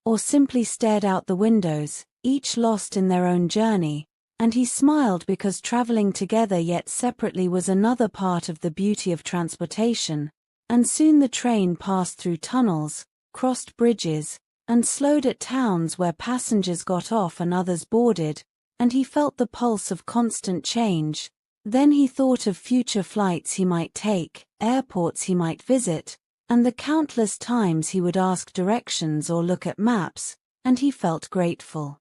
or simply stared out the windows, each lost in their own journey, and he smiled because traveling together yet separately was another part of the beauty of transportation, and soon the train passed through tunnels, crossed bridges, and slowed at towns where passengers got off and others boarded, and he felt the pulse of constant change. Then he thought of future flights he might take, airports he might visit, and the countless times he would ask directions or look at maps, and he felt grateful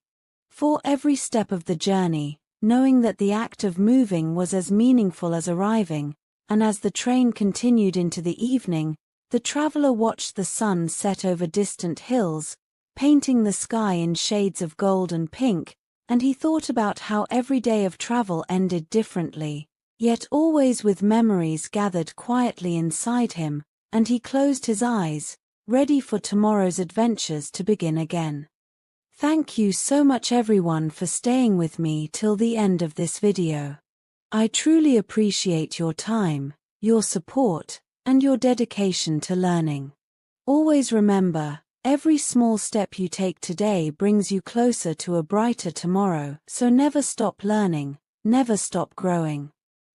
for every step of the journey, knowing that the act of moving was as meaningful as arriving, and as the train continued into the evening, the traveler watched the sun set over distant hills, painting the sky in shades of gold and pink, and he thought about how every day of travel ended differently, yet always with memories gathered quietly inside him, and he closed his eyes, ready for tomorrow's adventures to begin again. Thank you so much everyone for staying with me till the end of this video. I truly appreciate your time, your support, and your dedication to learning. Always remember, every small step you take today brings you closer to a brighter tomorrow, so never stop learning, never stop growing.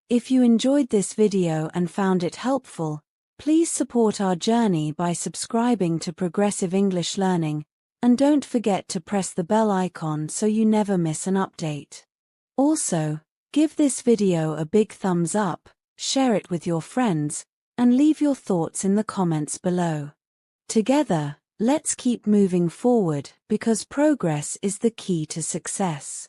If you enjoyed this video and found it helpful, Please support our journey by subscribing to Progressive English Learning, and don't forget to press the bell icon so you never miss an update. Also, give this video a big thumbs up, share it with your friends, and leave your thoughts in the comments below. Together, let's keep moving forward because progress is the key to success.